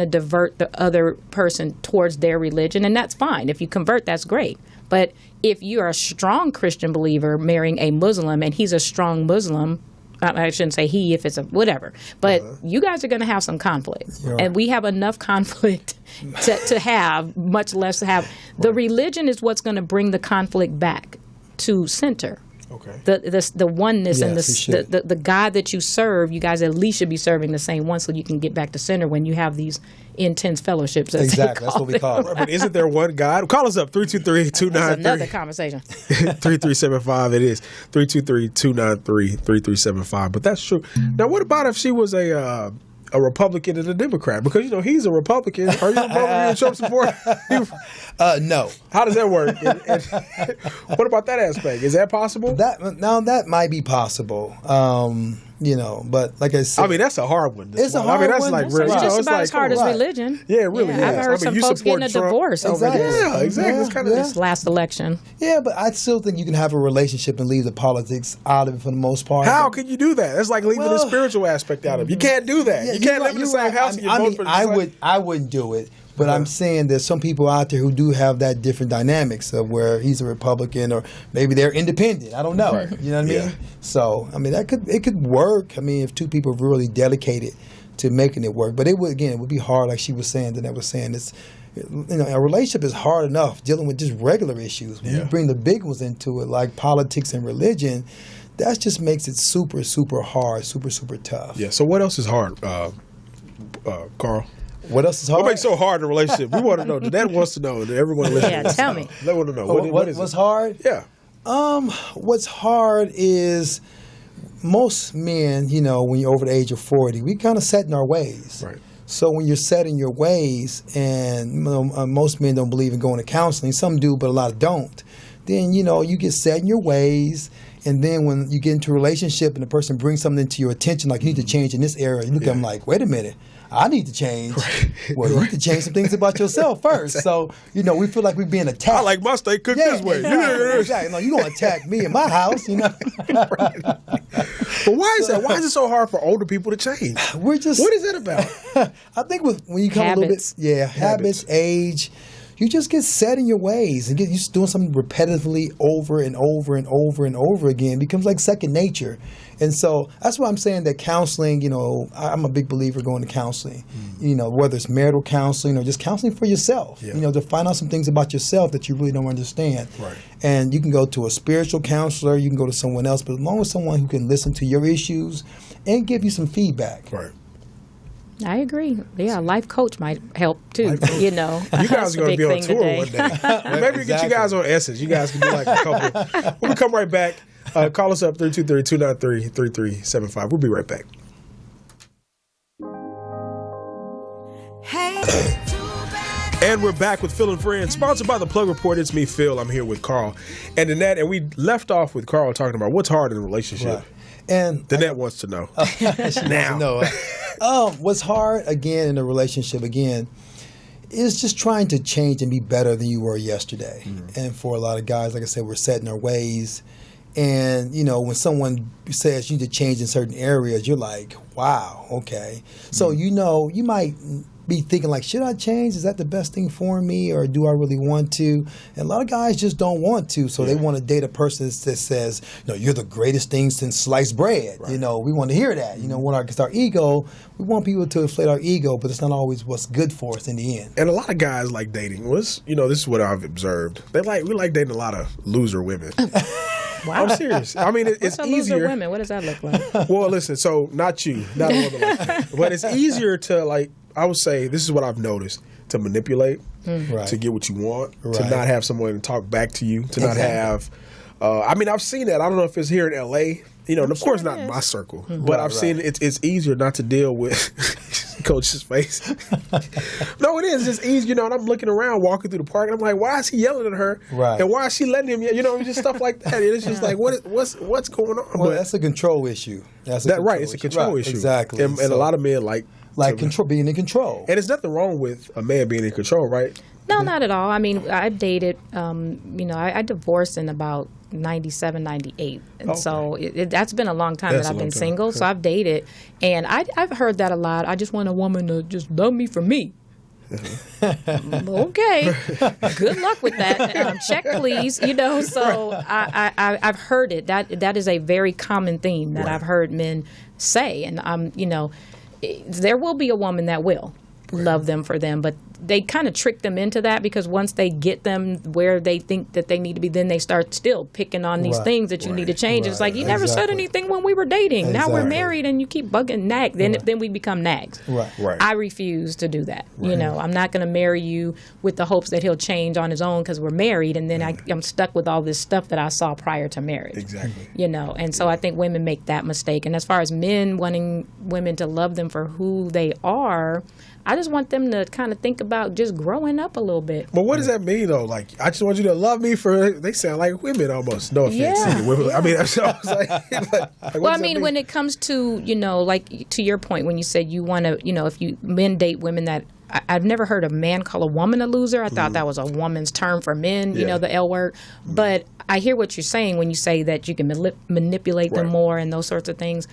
D: of divert the other person towards their religion, and that's fine. If you convert, that's great. But if you're a strong Christian believer marrying a Muslim and he's a strong Muslim, I shouldn't say he if it's a whatever, but you guys are going to have some conflict. And we have enough conflict to have, much less to have. The religion is what's going to bring the conflict back to center. Okay. The oneness and the God that you serve, you guys at least should be serving the same one, so you can get back to center when you have these intense fellowships.
C: Exactly, that's what we call it.
B: But isn't there one God? Call us up 323-293.
D: That's another conversation.
B: 3375. It is 323-293-3375. But that's true. Now, what about if she was a Republican and a Democrat? Because he's a Republican. Are you a Republican and Trump supporter?
C: No.
B: How does that work? And what about that aspect? Is that possible?
C: That might be possible. But like I said,
B: that's a hard one.
C: It's a hard one.
B: That's like
D: it's just about as hard as religion.
B: Yeah, it really is.
D: I've heard some folks getting a divorce over this.
B: Yeah, exactly. It's kind of
D: this last election.
C: Yeah, but I still think you can have a relationship and leave the politics out of it for the most part.
B: How can you do that? That's like leaving the spiritual aspect out of it. You can't do that. You can't live in the same house.
C: I wouldn't do it. But I'm saying there's some people out there who do have that different dynamics of where he's a Republican or maybe they're independent. I don't know. Right. You know what I mean? So it could work. If two people are really dedicated to making it work. But it would be hard, like she was saying. Danette was saying, it's a relationship is hard enough dealing with just regular issues. When you bring the big ones into it, like politics and religion, that just makes it super, super hard, super, super tough.
B: Yeah. So what else is hard, Carl?
C: What else is hard?
B: What makes it so hard in a relationship? We want to know. Dad wants to know. Everyone listening.
D: Yeah, tell me.
B: They want to know. What's
C: hard?
B: Yeah.
C: What's hard is most men, when you're over the age of 40, we kind of set in our ways. Right. So when you're set in your ways, and most men don't believe in going to counseling. Some do, but a lot don't. Then, you get set in your ways. And then when you get into a relationship and the person brings something into your attention, like you need to change in this area, you look at them like, wait a minute, I need to change. Right. Well, you need to change some things about yourself first. So, we feel like we're being attacked.
B: I like my steak cooked this way.
C: Exactly. No, you're going to attack me in my house,
B: Right. But why is that? Why is it so hard for older people to change? What is it about?
C: I think when you come habits.
B: Habits,
C: age. you just get set in your ways and get used to doing something repetitively over and over and over and over again. It becomes like second nature. And so that's why I'm saying that counseling, I'm a big believer going to counseling, whether it's marital counseling or just counseling for yourself, to find out some things about yourself that you really don't understand.
B: Right.
C: And you can go to a spiritual counselor, you can go to someone else, but as long as someone who can listen to your issues and give you some feedback.
B: Right.
D: I agree. Yeah, a life coach might help too.
B: You guys are going to be on tour one day. Maybe we get you guys on Essence. You guys can do like a couple. We'll come right back. Call us up 323-293-3375. We'll be right back. And we're back with Phil and Friends, sponsored by The Plug Report. It's me, Phil. I'm here with Carl and Danette, and we left off with Carl talking about what's hard in a relationship.
C: Right. And
B: Danette wants to know.
C: What's hard, again, in a relationship, is just trying to change and be better than you were yesterday. Mm-hmm. And for a lot of guys, like I said, we're set in our ways. And, when someone says you need to change in certain areas, you're like, wow, okay. Mm-hmm. So, you might be thinking like, should I change? Is that the best thing for me, or do I really want to? And a lot of guys just don't want to, so they want to date a person that says, you're the greatest thing since sliced bread. Right. We want to hear that. Because our ego, we want people to inflate our ego, but it's not always what's good for us in the end.
B: And a lot of guys like dating. This is what I've observed. We like dating a lot of loser women.
D: Wow.
B: I'm serious. I mean, it's easier.
D: Loser women, what does that look like?
B: Well, listen, so not you, not a woman like that. But it's easier to, I would say, this is what I've noticed, to manipulate, to get what you want, to not have someone talk back to you, to not have, I've seen that. I don't know if it's here in L.A., and of course not in my circle, but I've seen it's easier not to deal with Coach's face. No, it is. It's easy, and I'm looking around, walking through the park, and I'm like, why is he yelling at her?
C: Right.
B: And why is she letting him, just stuff like that. And it's just like, what's going on?
C: Well, that's a control issue.
B: It's a control issue.
C: Exactly.
B: And a lot of men
C: control, being in control.
B: And there's nothing wrong with a man being in control, right?
D: No, not at all. I mean, I've dated, I divorced in about 97, 98. And so that's been a long time that I've been single. So I've dated. And I've heard that a lot. I just want a woman to just love me for me. Okay. Good luck with that. Check, please. So I've heard it. That is a very common theme that I've heard men say. And, there will be a woman that will love them for them, but they kind of trick them into that, because once they get them where they think that they need to be, then they start still picking on these things that you need to change. It's like, you never said anything when we were dating. Now we're married and you keep bugging nag. Then we become nags.
C: Right.
D: I refuse to do that. I'm not going to marry you with the hopes that he'll change on his own because we're married, and then I'm stuck with all this stuff that I saw prior to marriage.
B: Exactly.
D: And so I think women make that mistake. And as far as men wanting women to love them for who they are, I just want them to kind of think about just growing up a little bit.
B: But what does that mean, though? Like, I just want you to love me for, they sound like women almost. No offense. I mean, I was like,
D: when it comes to, to your point, when you said you want to, if men date women that, I've never heard a man call a woman a loser. I thought that was a woman's term for men, the L word. But I hear what you're saying when you say that you can manipulate them more and those sorts of things.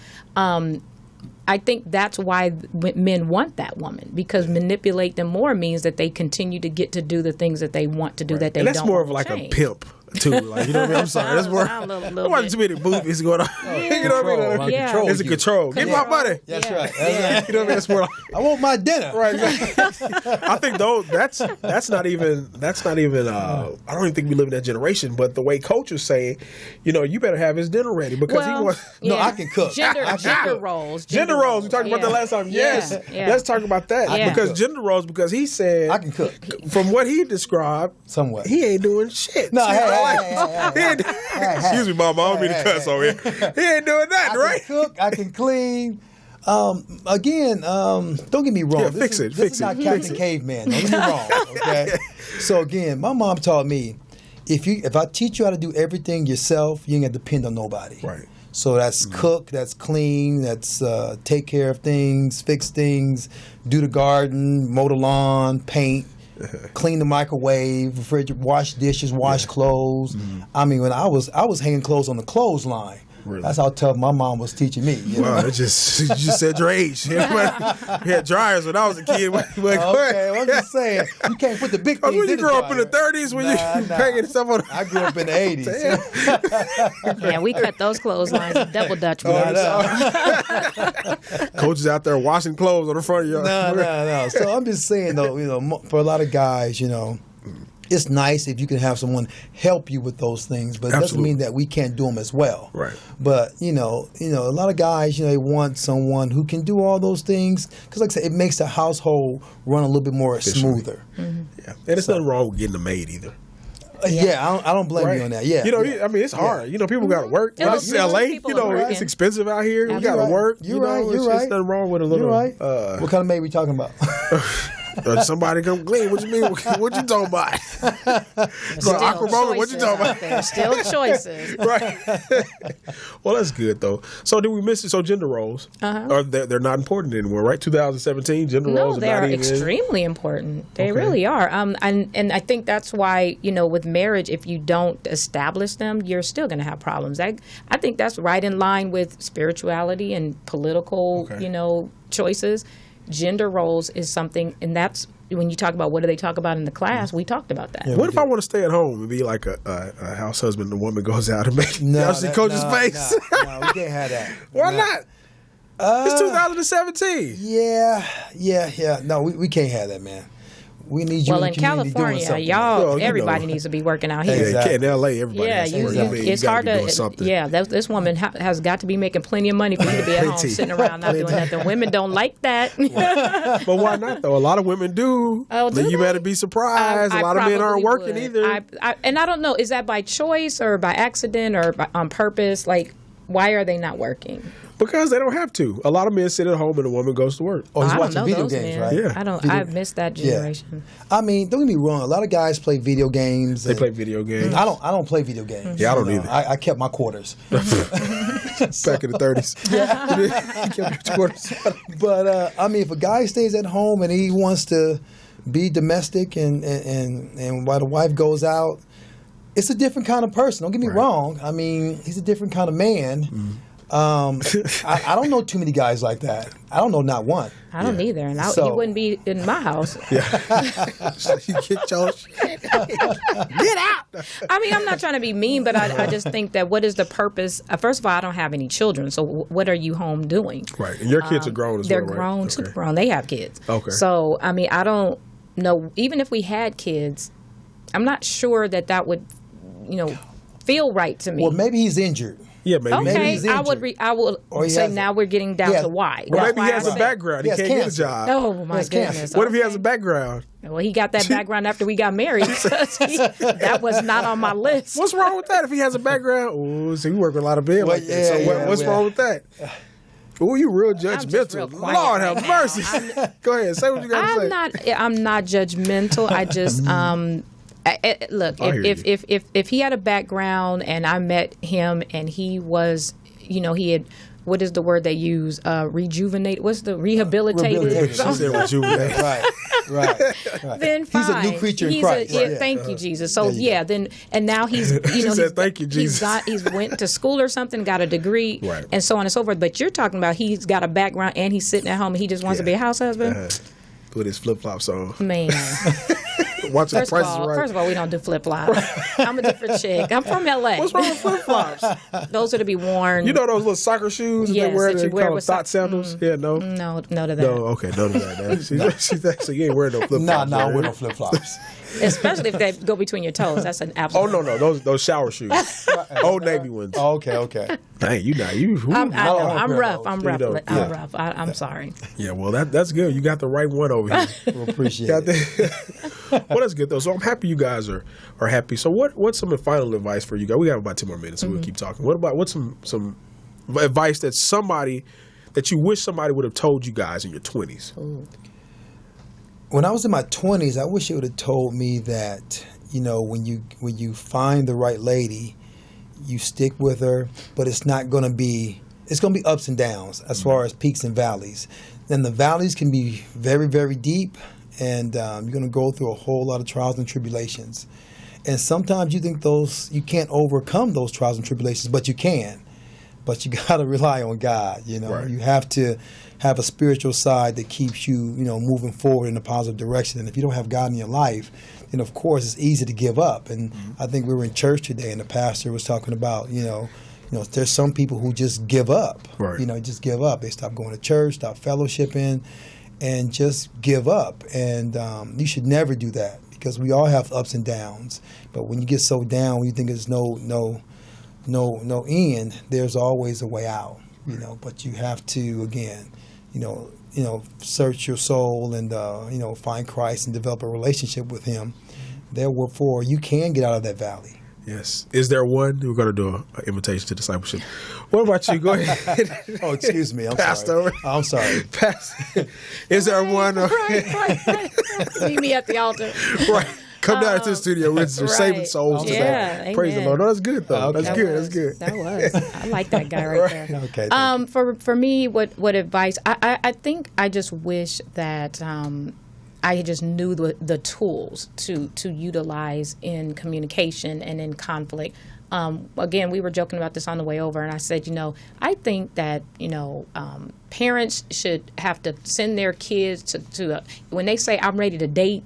D: I think that's why men want that woman, because manipulate them more means that they continue to get to do the things that they want to do that they don't want to change.
B: And that's more of like a pimp, too. Like, you know what I mean? I'm sorry. That's more. I'm watching too many movies going on. You know what I mean?
D: Yeah.
B: It's a control. Get my money.
C: That's right.
B: You know what I mean? That's more.
C: I want my dinner.
B: Right. I think though that's not even. I don't even think we live in that generation. But the way Coach was saying, you better have his dinner ready because he wants.
C: No, I can cook.
D: Gender roles.
B: Gender roles. We talked about that last time. Yes. Let's talk about that because gender roles. Because he said
C: I can cook.
B: From what he described,
C: somewhat
B: he ain't doing shit.
C: No,
B: excuse me, Mama. I don't mean to cuss over here. He ain't doing that, right?
C: I can cook. I can clean. Again, don't get me wrong.
B: Yeah,
C: this is not
B: it.
C: Captain Caveman. Don't get me wrong. Okay. So again, my mom taught me if I teach you how to do everything yourself, you ain't got to depend on nobody.
B: Right.
C: So that's cook, that's clean, that's take care of things, fix things, do the garden, mow the lawn, paint. Clean the microwave, refrigerator, wash dishes, wash clothes. I mean, when I was hanging clothes on the clothesline.
B: Really?
C: That's how tough my mom was teaching me. You know?
B: Wow, you just said your age. We had dryers when I was a kid.
C: Okay, well, I'm just saying, you can't put the big things
B: When you
C: in the
B: grew up in the
C: dryer.
B: 30s, when you hanging stuff on.
C: I grew up in the 80s.
D: Yeah, we cut those clotheslines and double Dutch
C: Oh,
D: ones.
B: Coaches out there washing clothes on the front of your.
C: No. So I'm just saying, though, for a lot of guys, it's nice if you can have someone help you with those things, but it doesn't
B: Absolutely.
C: mean that we can't do them as well.
B: Right.
C: But a lot of guys, they want someone who can do all those things because, like I said, it makes the household run a little bit more smoother.
B: Yeah, and it's nothing wrong with getting a maid either.
C: Yeah, I don't blame you on that. Yeah,
B: It's hard. People got to work.
D: Yeah,
B: This is LA.
D: people are working.
B: It's expensive out here. We got to
C: right.
B: work.
C: You're right.
B: It's nothing wrong with a little.
C: You're right. What kind of maid we talking about?
B: Somebody come clean. What you mean? What you talking about? Go Aquabola. What you talking about?
D: There's still choices.
B: Right. Well, that's good though. So did we miss it? So gender roles, are they're not important anymore, right? 2017 gender
D: No,
B: roles.
D: they
B: are
D: are
B: not even
D: extremely important. They
B: Okay.
D: really are. And I think that's why, with marriage, if you don't establish them, you're still going to have problems. I think that's right in line with spirituality and political,
B: Okay.
D: choices. Gender roles is something, and that's when you talk about what do they talk about in the class, we talked about that.
B: What if I want to stay at home and be like a house husband? The woman goes out and makes.
C: No,
B: I see Coach's face.
C: No, we can't have that.
B: Why
C: No.
B: not? It's 2017.
C: Yeah. No, we can't have that, man. We need you
D: Well,
C: in
D: in
C: the community doing
D: California,
C: something.
B: Well,
D: everybody needs to be working out here.
B: Yeah,
C: Exactly.
B: in LA, everybody.
D: Yeah,
B: has to
D: you,
B: work.
D: you,
B: I mean,
D: it's
B: gotta
D: hard
B: be doing
D: to.
B: something.
D: Yeah, this woman has got to be making plenty of money for you to be at home
B: Plenty.
D: sitting around not doing nothing. Women don't like that.
B: But why not though? A lot of women do.
D: Oh, do
B: You
D: they?
B: better be surprised. A lot of men aren't
D: probably
B: working
D: would.
B: either.
D: And I don't know, is that by choice or by accident or on purpose? Like, why are they not working?
B: Because they don't have to. A lot of men sit at home and a woman goes to work.
C: Oh, he's
D: I don't
C: watching
D: know
C: video
D: those
C: games,
D: men.
C: right?
B: Yeah.
D: I don't.
C: Video-
D: I've missed that
C: Yeah.
D: generation.
C: I mean, don't get me wrong. A lot of guys play video games.
B: They play video games.
C: I don't play video games.
B: Yeah, I don't either.
C: I kept my quarters.
B: Back in the 30s. You kept your quarters.
C: But if a guy stays at home and he wants to be domestic and while the wife goes out, it's a different kind of person. Don't get me wrong. I mean, he's a different kind of man. I don't know too many guys like that. I don't know not one.
D: I don't either, and
C: So-
D: you wouldn't be in my house.
B: You get your shit. Get out.
D: I mean, I'm not trying to be mean, but I just think that what is the purpose? First of all, I don't have any children, so what are you home doing?
B: Right. And your kids are grown as
D: They're
B: well, right?
D: grown,
B: Okay.
D: super grown. They have kids.
B: Okay.
D: So, I mean, I don't know. Even if we had kids, I'm not sure that would, feel right to me.
C: Well, maybe he's injured.
B: Yeah, maybe.
C: Maybe
D: Okay,
C: he's
D: I would.
C: injured.
D: I will
C: Or he
D: say
C: has-
D: now we're getting down
C: Yeah.
D: to why.
B: Well,
D: That's
B: maybe he
D: why
B: has
D: I
B: a
D: said-
B: background. He
C: He has
B: can't get a
C: cancer.
B: job.
D: Oh my
C: He has cancer.
D: goodness!
B: What if he has
D: okay.
B: a background?
D: Well, he got that background after we got married. That was not on my list.
B: What's wrong with that? If he has a background, oh, so you work with a lot of men
C: Well,
B: like that. So
C: yeah,
B: what's
C: yeah.
B: wrong with that? Oh, you real
D: just
B: judgmental.
D: real quiet
B: Lord
D: right
B: have
D: now.
B: mercy. Go ahead, say what you got to say.
D: I'm not judgmental. I just look,
B: I hear
D: if he had a background and I met him and he was, he had, what is the word they use? Rejuvenate. What's the rehabilitated?
C: Rehabilitated.
B: She said rejuvenate.
C: Right.
D: Then fine.
C: He's a new creature in
D: He's
C: Christ.
D: yeah,
C: Right.
D: thank you, Jesus. So
C: There you
D: yeah, then and now he's
B: She said, "Thank you,
D: He's
B: Jesus."
D: went to school or something, got a degree,
B: Right.
D: and so on and so forth. But you're talking about he's got a background and he's sitting at home and he just wants to be a house husband.
B: With his flip flops on,
D: Man,
B: watching
D: first
B: Price is
D: of
B: Right.
D: all, we don't do flip flops. I'm a different chick. I'm from LA.
B: What's wrong with flip flops?
D: Those are to be worn.
B: You know those little soccer shoes
D: Yes,
B: they wear?
D: that you
B: They
D: wear
B: call them
D: with
B: thought sandals. Yeah, no.
D: no to that.
B: No, okay, no to that. She actually you ain't wearing no flip flops.
C: Nah, with no flip flops.
D: Especially if they go between your toes. That's an absolute.
B: Oh no, those shower shoes, Old Navy ones.
C: Okay.
B: Dang, you not you. Ooh.
D: I'm
C: pair of
D: rough.
C: those.
D: I'm
B: You
D: rough.
B: don't-
D: I'm
B: yeah.
D: rough. I'm sorry.
B: Yeah, well that's good. You got the right one over here.
C: We'll appreciate
B: Got
C: it.
B: the- well, that's good though. So I'm happy you guys are happy. So what's some final advice for you guys? We have about 2 more minutes, so we'll keep talking. What's some advice that you wish somebody would have told you guys in your 20s?
C: When I was in my 20s, I wish it would have told me that, when you find the right lady, you stick with her, but it's going to be ups and downs as far as peaks and valleys. Then the valleys can be very, very deep, and you're going to go through a whole lot of trials and tribulations. And sometimes you think you can't overcome those trials and tribulations, but you can. but you got to rely on God. You know,
B: Right.
C: you have to have a spiritual side that keeps you, you know, moving forward in a positive direction. And if you don't have God in your life, then of course it's easy to give up. And I think we were in church today, and the pastor was talking about, you know, there's some people who just give up.
B: Right.
C: You know, just give up. They stop going to church, stop fellowshipping, and just give up. And you should never do that, because we all have ups and downs. But when you get so down, when you think there's no end, there's always a way out. You know, but you have to, again, you know, search your soul and you know, find Christ and develop a relationship with Him. Therefore, you can get out of that valley.
B: Yes. Is there one? We're going to do an invitation to discipleship. What about you? Go ahead.
C: Oh, excuse me. I'm
B: Pastor.
C: sorry. I'm sorry.
B: Pastor. Is there one?
D: Right. Meet me at the altar.
B: Right. Come down to the studio. We're saving souls today.
D: Yeah,
B: Praise the
D: amen.
B: Lord. No, that's good, though.
C: Okay.
B: That's good. That's good.
D: That was. I like that guy right there.
C: Okay. thank
D: For me, what advice? I think I just wish that I just knew the tools to utilize in communication and in conflict. Again, we were joking about this on the way over, and I said, you know, I think that, you know, parents should have to send their kids to when they say I'm ready to date,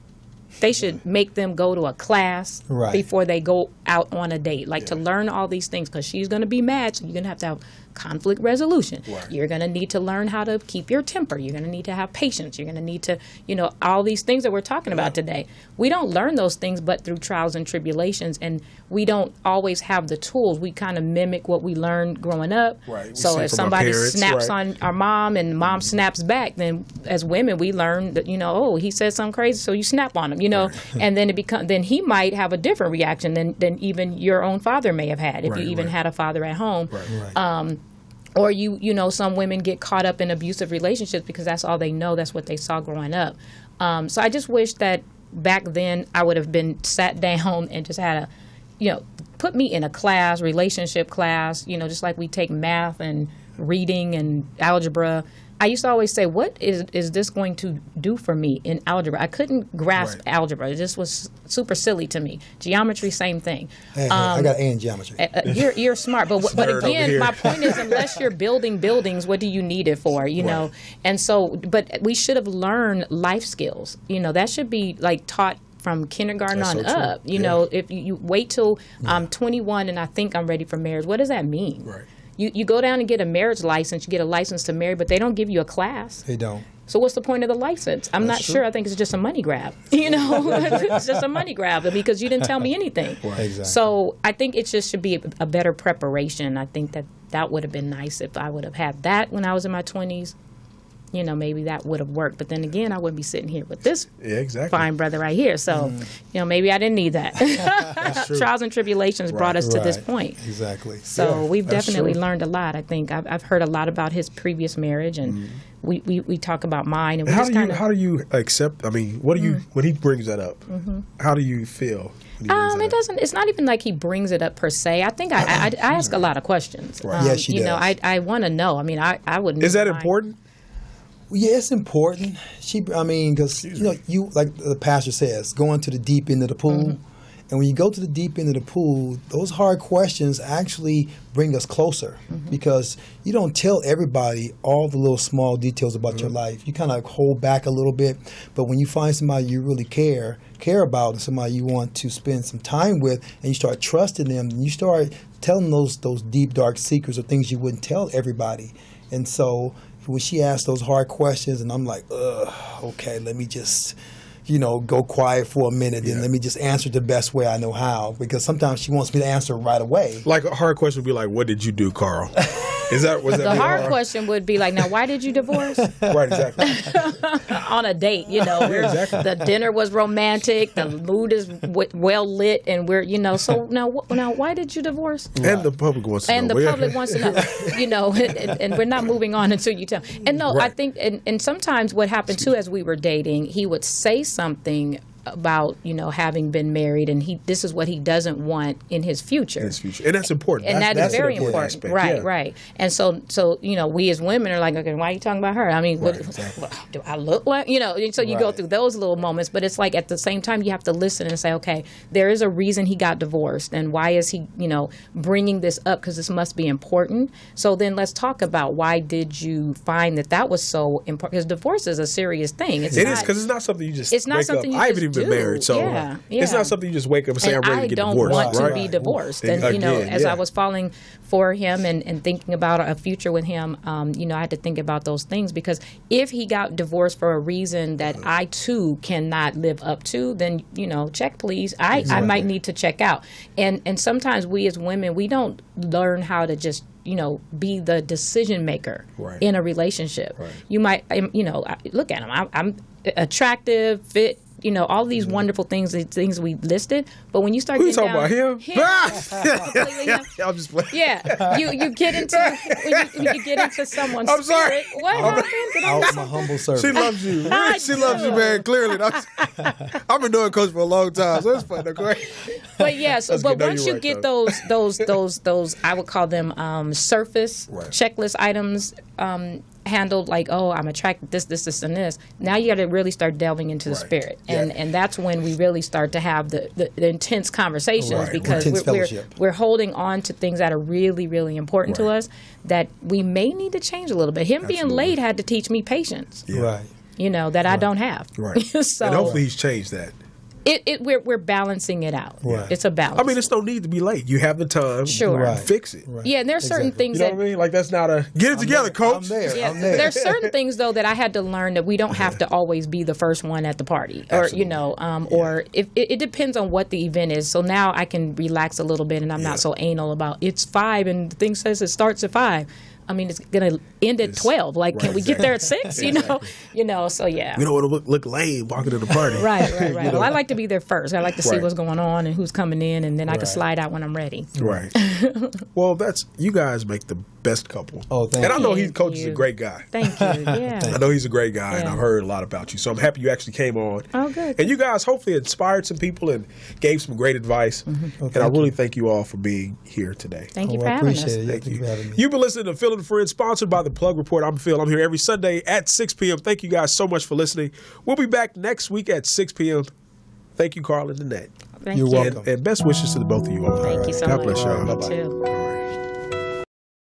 D: they should make them go to a class
C: Right.
D: before they go out on a date, like to learn all these things, because she's going to be mad, so you're going to have conflict resolution.
B: Right.
D: You're going to need to learn how to keep your temper. You're going to need to have patience. You're going to need to, you know, all these things that we're talking about today. We don't learn those things but through trials and tribulations, and we don't always have the tools. We kind of mimic what we learned growing up.
B: Right. We
D: So
B: see
D: if
B: from our
D: somebody
B: parents,
D: snaps
B: right.
D: on our mom and mom snaps back, then as women we learn that, you know, oh, he said something crazy, so you snap on him, you know, and then then he might have a different reaction than even your own father may have had, if
B: Right,
D: you even
B: right.
D: had a father at home.
C: Right.
D: Or you know, some women get caught up in abusive relationships because that's all they know, that's what they saw growing up. So I just wish that back then I would have been sat down and just had put me in a class, relationship class, you know, just like we take math and reading and algebra. I used to always say, what is this going to do for me in algebra? I couldn't grasp
B: Right.
D: algebra. It just was super silly to me. Geometry, same thing.
C: Hey, I got A in geometry.
D: You're smart, but
B: Nerd over
D: again,
B: here.
D: my point is, unless you're building buildings, what do you need it for? You know, and so, but we should have learned life skills. You know, that should be like taught from kindergarten
B: That's
D: on
B: so true.
D: up. You know, if you wait till I'm 21 and I think I'm ready for marriage, what does that mean?
B: Right.
D: You go down and get a marriage license, you get a license to marry, but they don't give you a class.
C: They don't.
D: So what's the point of the license? I'm not sure. I think it's just a money grab. You know, it's just a money grab because you didn't tell me anything.
C: Exactly.
D: So I think it just should be a better preparation. I think that would have been nice if I would have had that when I was in my 20s. You know, maybe that would have worked. But then again, I wouldn't be sitting here with this
B: Yeah, exactly.
D: fine brother right here. So, you know, maybe I didn't need that.
B: true.
D: Trials and tribulations brought us to this
C: Right.
D: point.
C: Exactly.
D: So
B: Yeah,
D: we've
B: that's
D: definitely
B: true.
D: learned a lot. I think I've heard a lot about his previous marriage, and we talk about mine. And we just kind of.
B: How do you accept? I mean, what do you when he brings that up? How do you feel? when he brings that
D: It
B: up?
D: doesn't. It's not even like he brings it up per se. I think I ask a lot of questions.
B: Right.
C: Yes, she
D: You know,
C: does.
D: I want to know. I mean, I wouldn't.
B: Is that
D: mind.
B: important?
C: Yeah, it's important. Because you like the pastor says, going to the deep end of the pool, and when you go to the deep end of the pool, those hard questions actually bring us closer because you don't tell everybody all the little small details about your life. You kind of hold back a little bit, but when you find somebody you really care about, and somebody you want to spend some time with, and you start trusting them, and you start telling those deep dark secrets or things you wouldn't tell everybody, and so. When she asked those hard questions, and I'm like, okay, let me just, go quiet for a minute, and let me just answer the best way I know how. Because sometimes she wants me to answer right away.
B: Like a hard question would be like, "What did you do, Carl?" Was that
D: The hard question would be like, now, why did you divorce?
B: Right, exactly.
D: On a date,
B: exactly.
D: The dinner was romantic, the mood is well lit, and we're, so now why did you divorce?
B: And the public wants to
D: And
B: know.
D: the public wants to know, and we're not moving on until you tell. And no, I
B: Right.
D: think, and sometimes what happened too, as we were dating, he would say something about, having been married, and this is what he doesn't want in his future.
B: In his future. And that's important.
D: And that's very
B: an
D: important.
B: aspect.
D: Right,
B: Yeah.
D: right. And so, we as women are like, okay, why are you talking about her? I mean, do I look like, so you go
C: Right.
D: through those little moments, but it's like at the same time, you have to listen and say, okay, there is a reason he got divorced, and why is he, bringing this up, because this must be important. So then let's talk about, why did you find that was so important? Because divorce is a serious thing.
B: It is, because it's not something you just
D: It's not
B: wake
D: something
B: up.
D: you
B: I haven't
D: just
B: even been
D: do.
B: married, so
D: Yeah,
B: it's
D: yeah.
B: not something you just wake up and say,
D: And
B: I'm ready
D: I
B: to get
D: don't
B: divorced.
D: want to
B: right?
D: be divorced. And,
B: Again,
D: as
B: yeah.
D: I was falling for him and thinking about a future with him, I had to think about those things, because if he got divorced for a reason that I too cannot live up to, then, check please. I might need to check out. And sometimes we as women, we don't learn how to just be the decision maker
B: Right.
D: in a relationship.
B: Right.
D: You might, look at him. I'm attractive, fit, all these wonderful things, the things we listed. But when you start
B: Who you
D: getting
B: talking
D: down,
B: about him?
D: completely him.
B: I'm just playing.
D: Yeah, you get into when you get into someone's
B: I'm sorry.
D: spirit. What happened? Did I
C: Out
D: miss
C: my
D: something?
C: humble servant.
B: She loves you.
D: I
B: She loves you,
D: do.
B: man. Clearly, I've been doing coach for a long time, so it's fun. Okay.
D: But yeah, so
B: That's
D: but
B: good. No,
D: once
B: you're
D: you
B: right,
D: get
B: though.
D: those I would call them surface
B: Right.
D: checklist items handled, like, oh, I'm attracted to this, and this. Now you got to really start delving into the
B: Right.
D: spirit,
B: Yeah.
D: and that's when we really start to have the intense conversations,
B: Right.
D: because
C: Intense
D: we're
C: fellowship.
D: holding on to things that are really, really important to
B: Right.
D: us that we may need to change a little bit. Him being
B: Absolutely.
D: late had to teach me patience,
C: Right.
D: that I don't have.
B: Right.
D: So
B: And hopefully he's changed that.
D: we're balancing it out.
C: Right.
D: It's a balance.
B: I mean, it's no need to be late. You have the time.
D: Sure.
C: Right.
B: Fix it.
C: Right.
D: Yeah, and there's certain
C: Exactly.
D: things
B: You know
D: that
B: what I mean? Like, that's not a get it together, coach.
C: I'm there.
D: yeah,
C: I'm there.
D: there's certain things though that I had to learn, that we don't have to always be the first one at the party, or
B: Absolutely.
D: or if it depends on what the event is. So now I can relax a little bit, and I'm not so anal about it's 5 and the thing says it starts at 5. I mean, it's gonna end at 12. Like, can
B: right,
D: we get there at 6? So yeah.
B: We don't want to look lame walking to the party.
D: Right. Well, I like to be there first. I like to see
B: Right.
D: what's going on and who's coming in, and then I can slide out when I'm ready.
B: Right. Well, you guys make the best couple.
C: Oh, thank
B: And I know
D: Thank
B: coach is a
D: you.
B: great guy.
D: Thank you. Yeah.
B: I know he's a great guy, and
D: Yeah.
B: I've heard a lot about you. So I'm happy you actually came on.
D: Oh, good.
B: And you guys hopefully inspired some people and gave some great advice. And I really thank you all for being here today.
D: Thank you
C: Oh,
D: for
C: I
D: having
C: appreciate
D: us.
C: it. Yeah,
B: Thank you.
C: for having me.
B: You've been listening to Phil and Friends, sponsored by The Plug Report. I'm Phil. I'm here every Sunday at 6 p.m. Thank you guys so much for listening. We'll be back next week at 6 p.m. Thank you, Carl and Danette.
D: Thank
C: You're
D: you.
C: welcome.
B: And best wishes to the both of you all.
D: Thank you so
B: God
D: much.
B: bless y'all.
D: You too.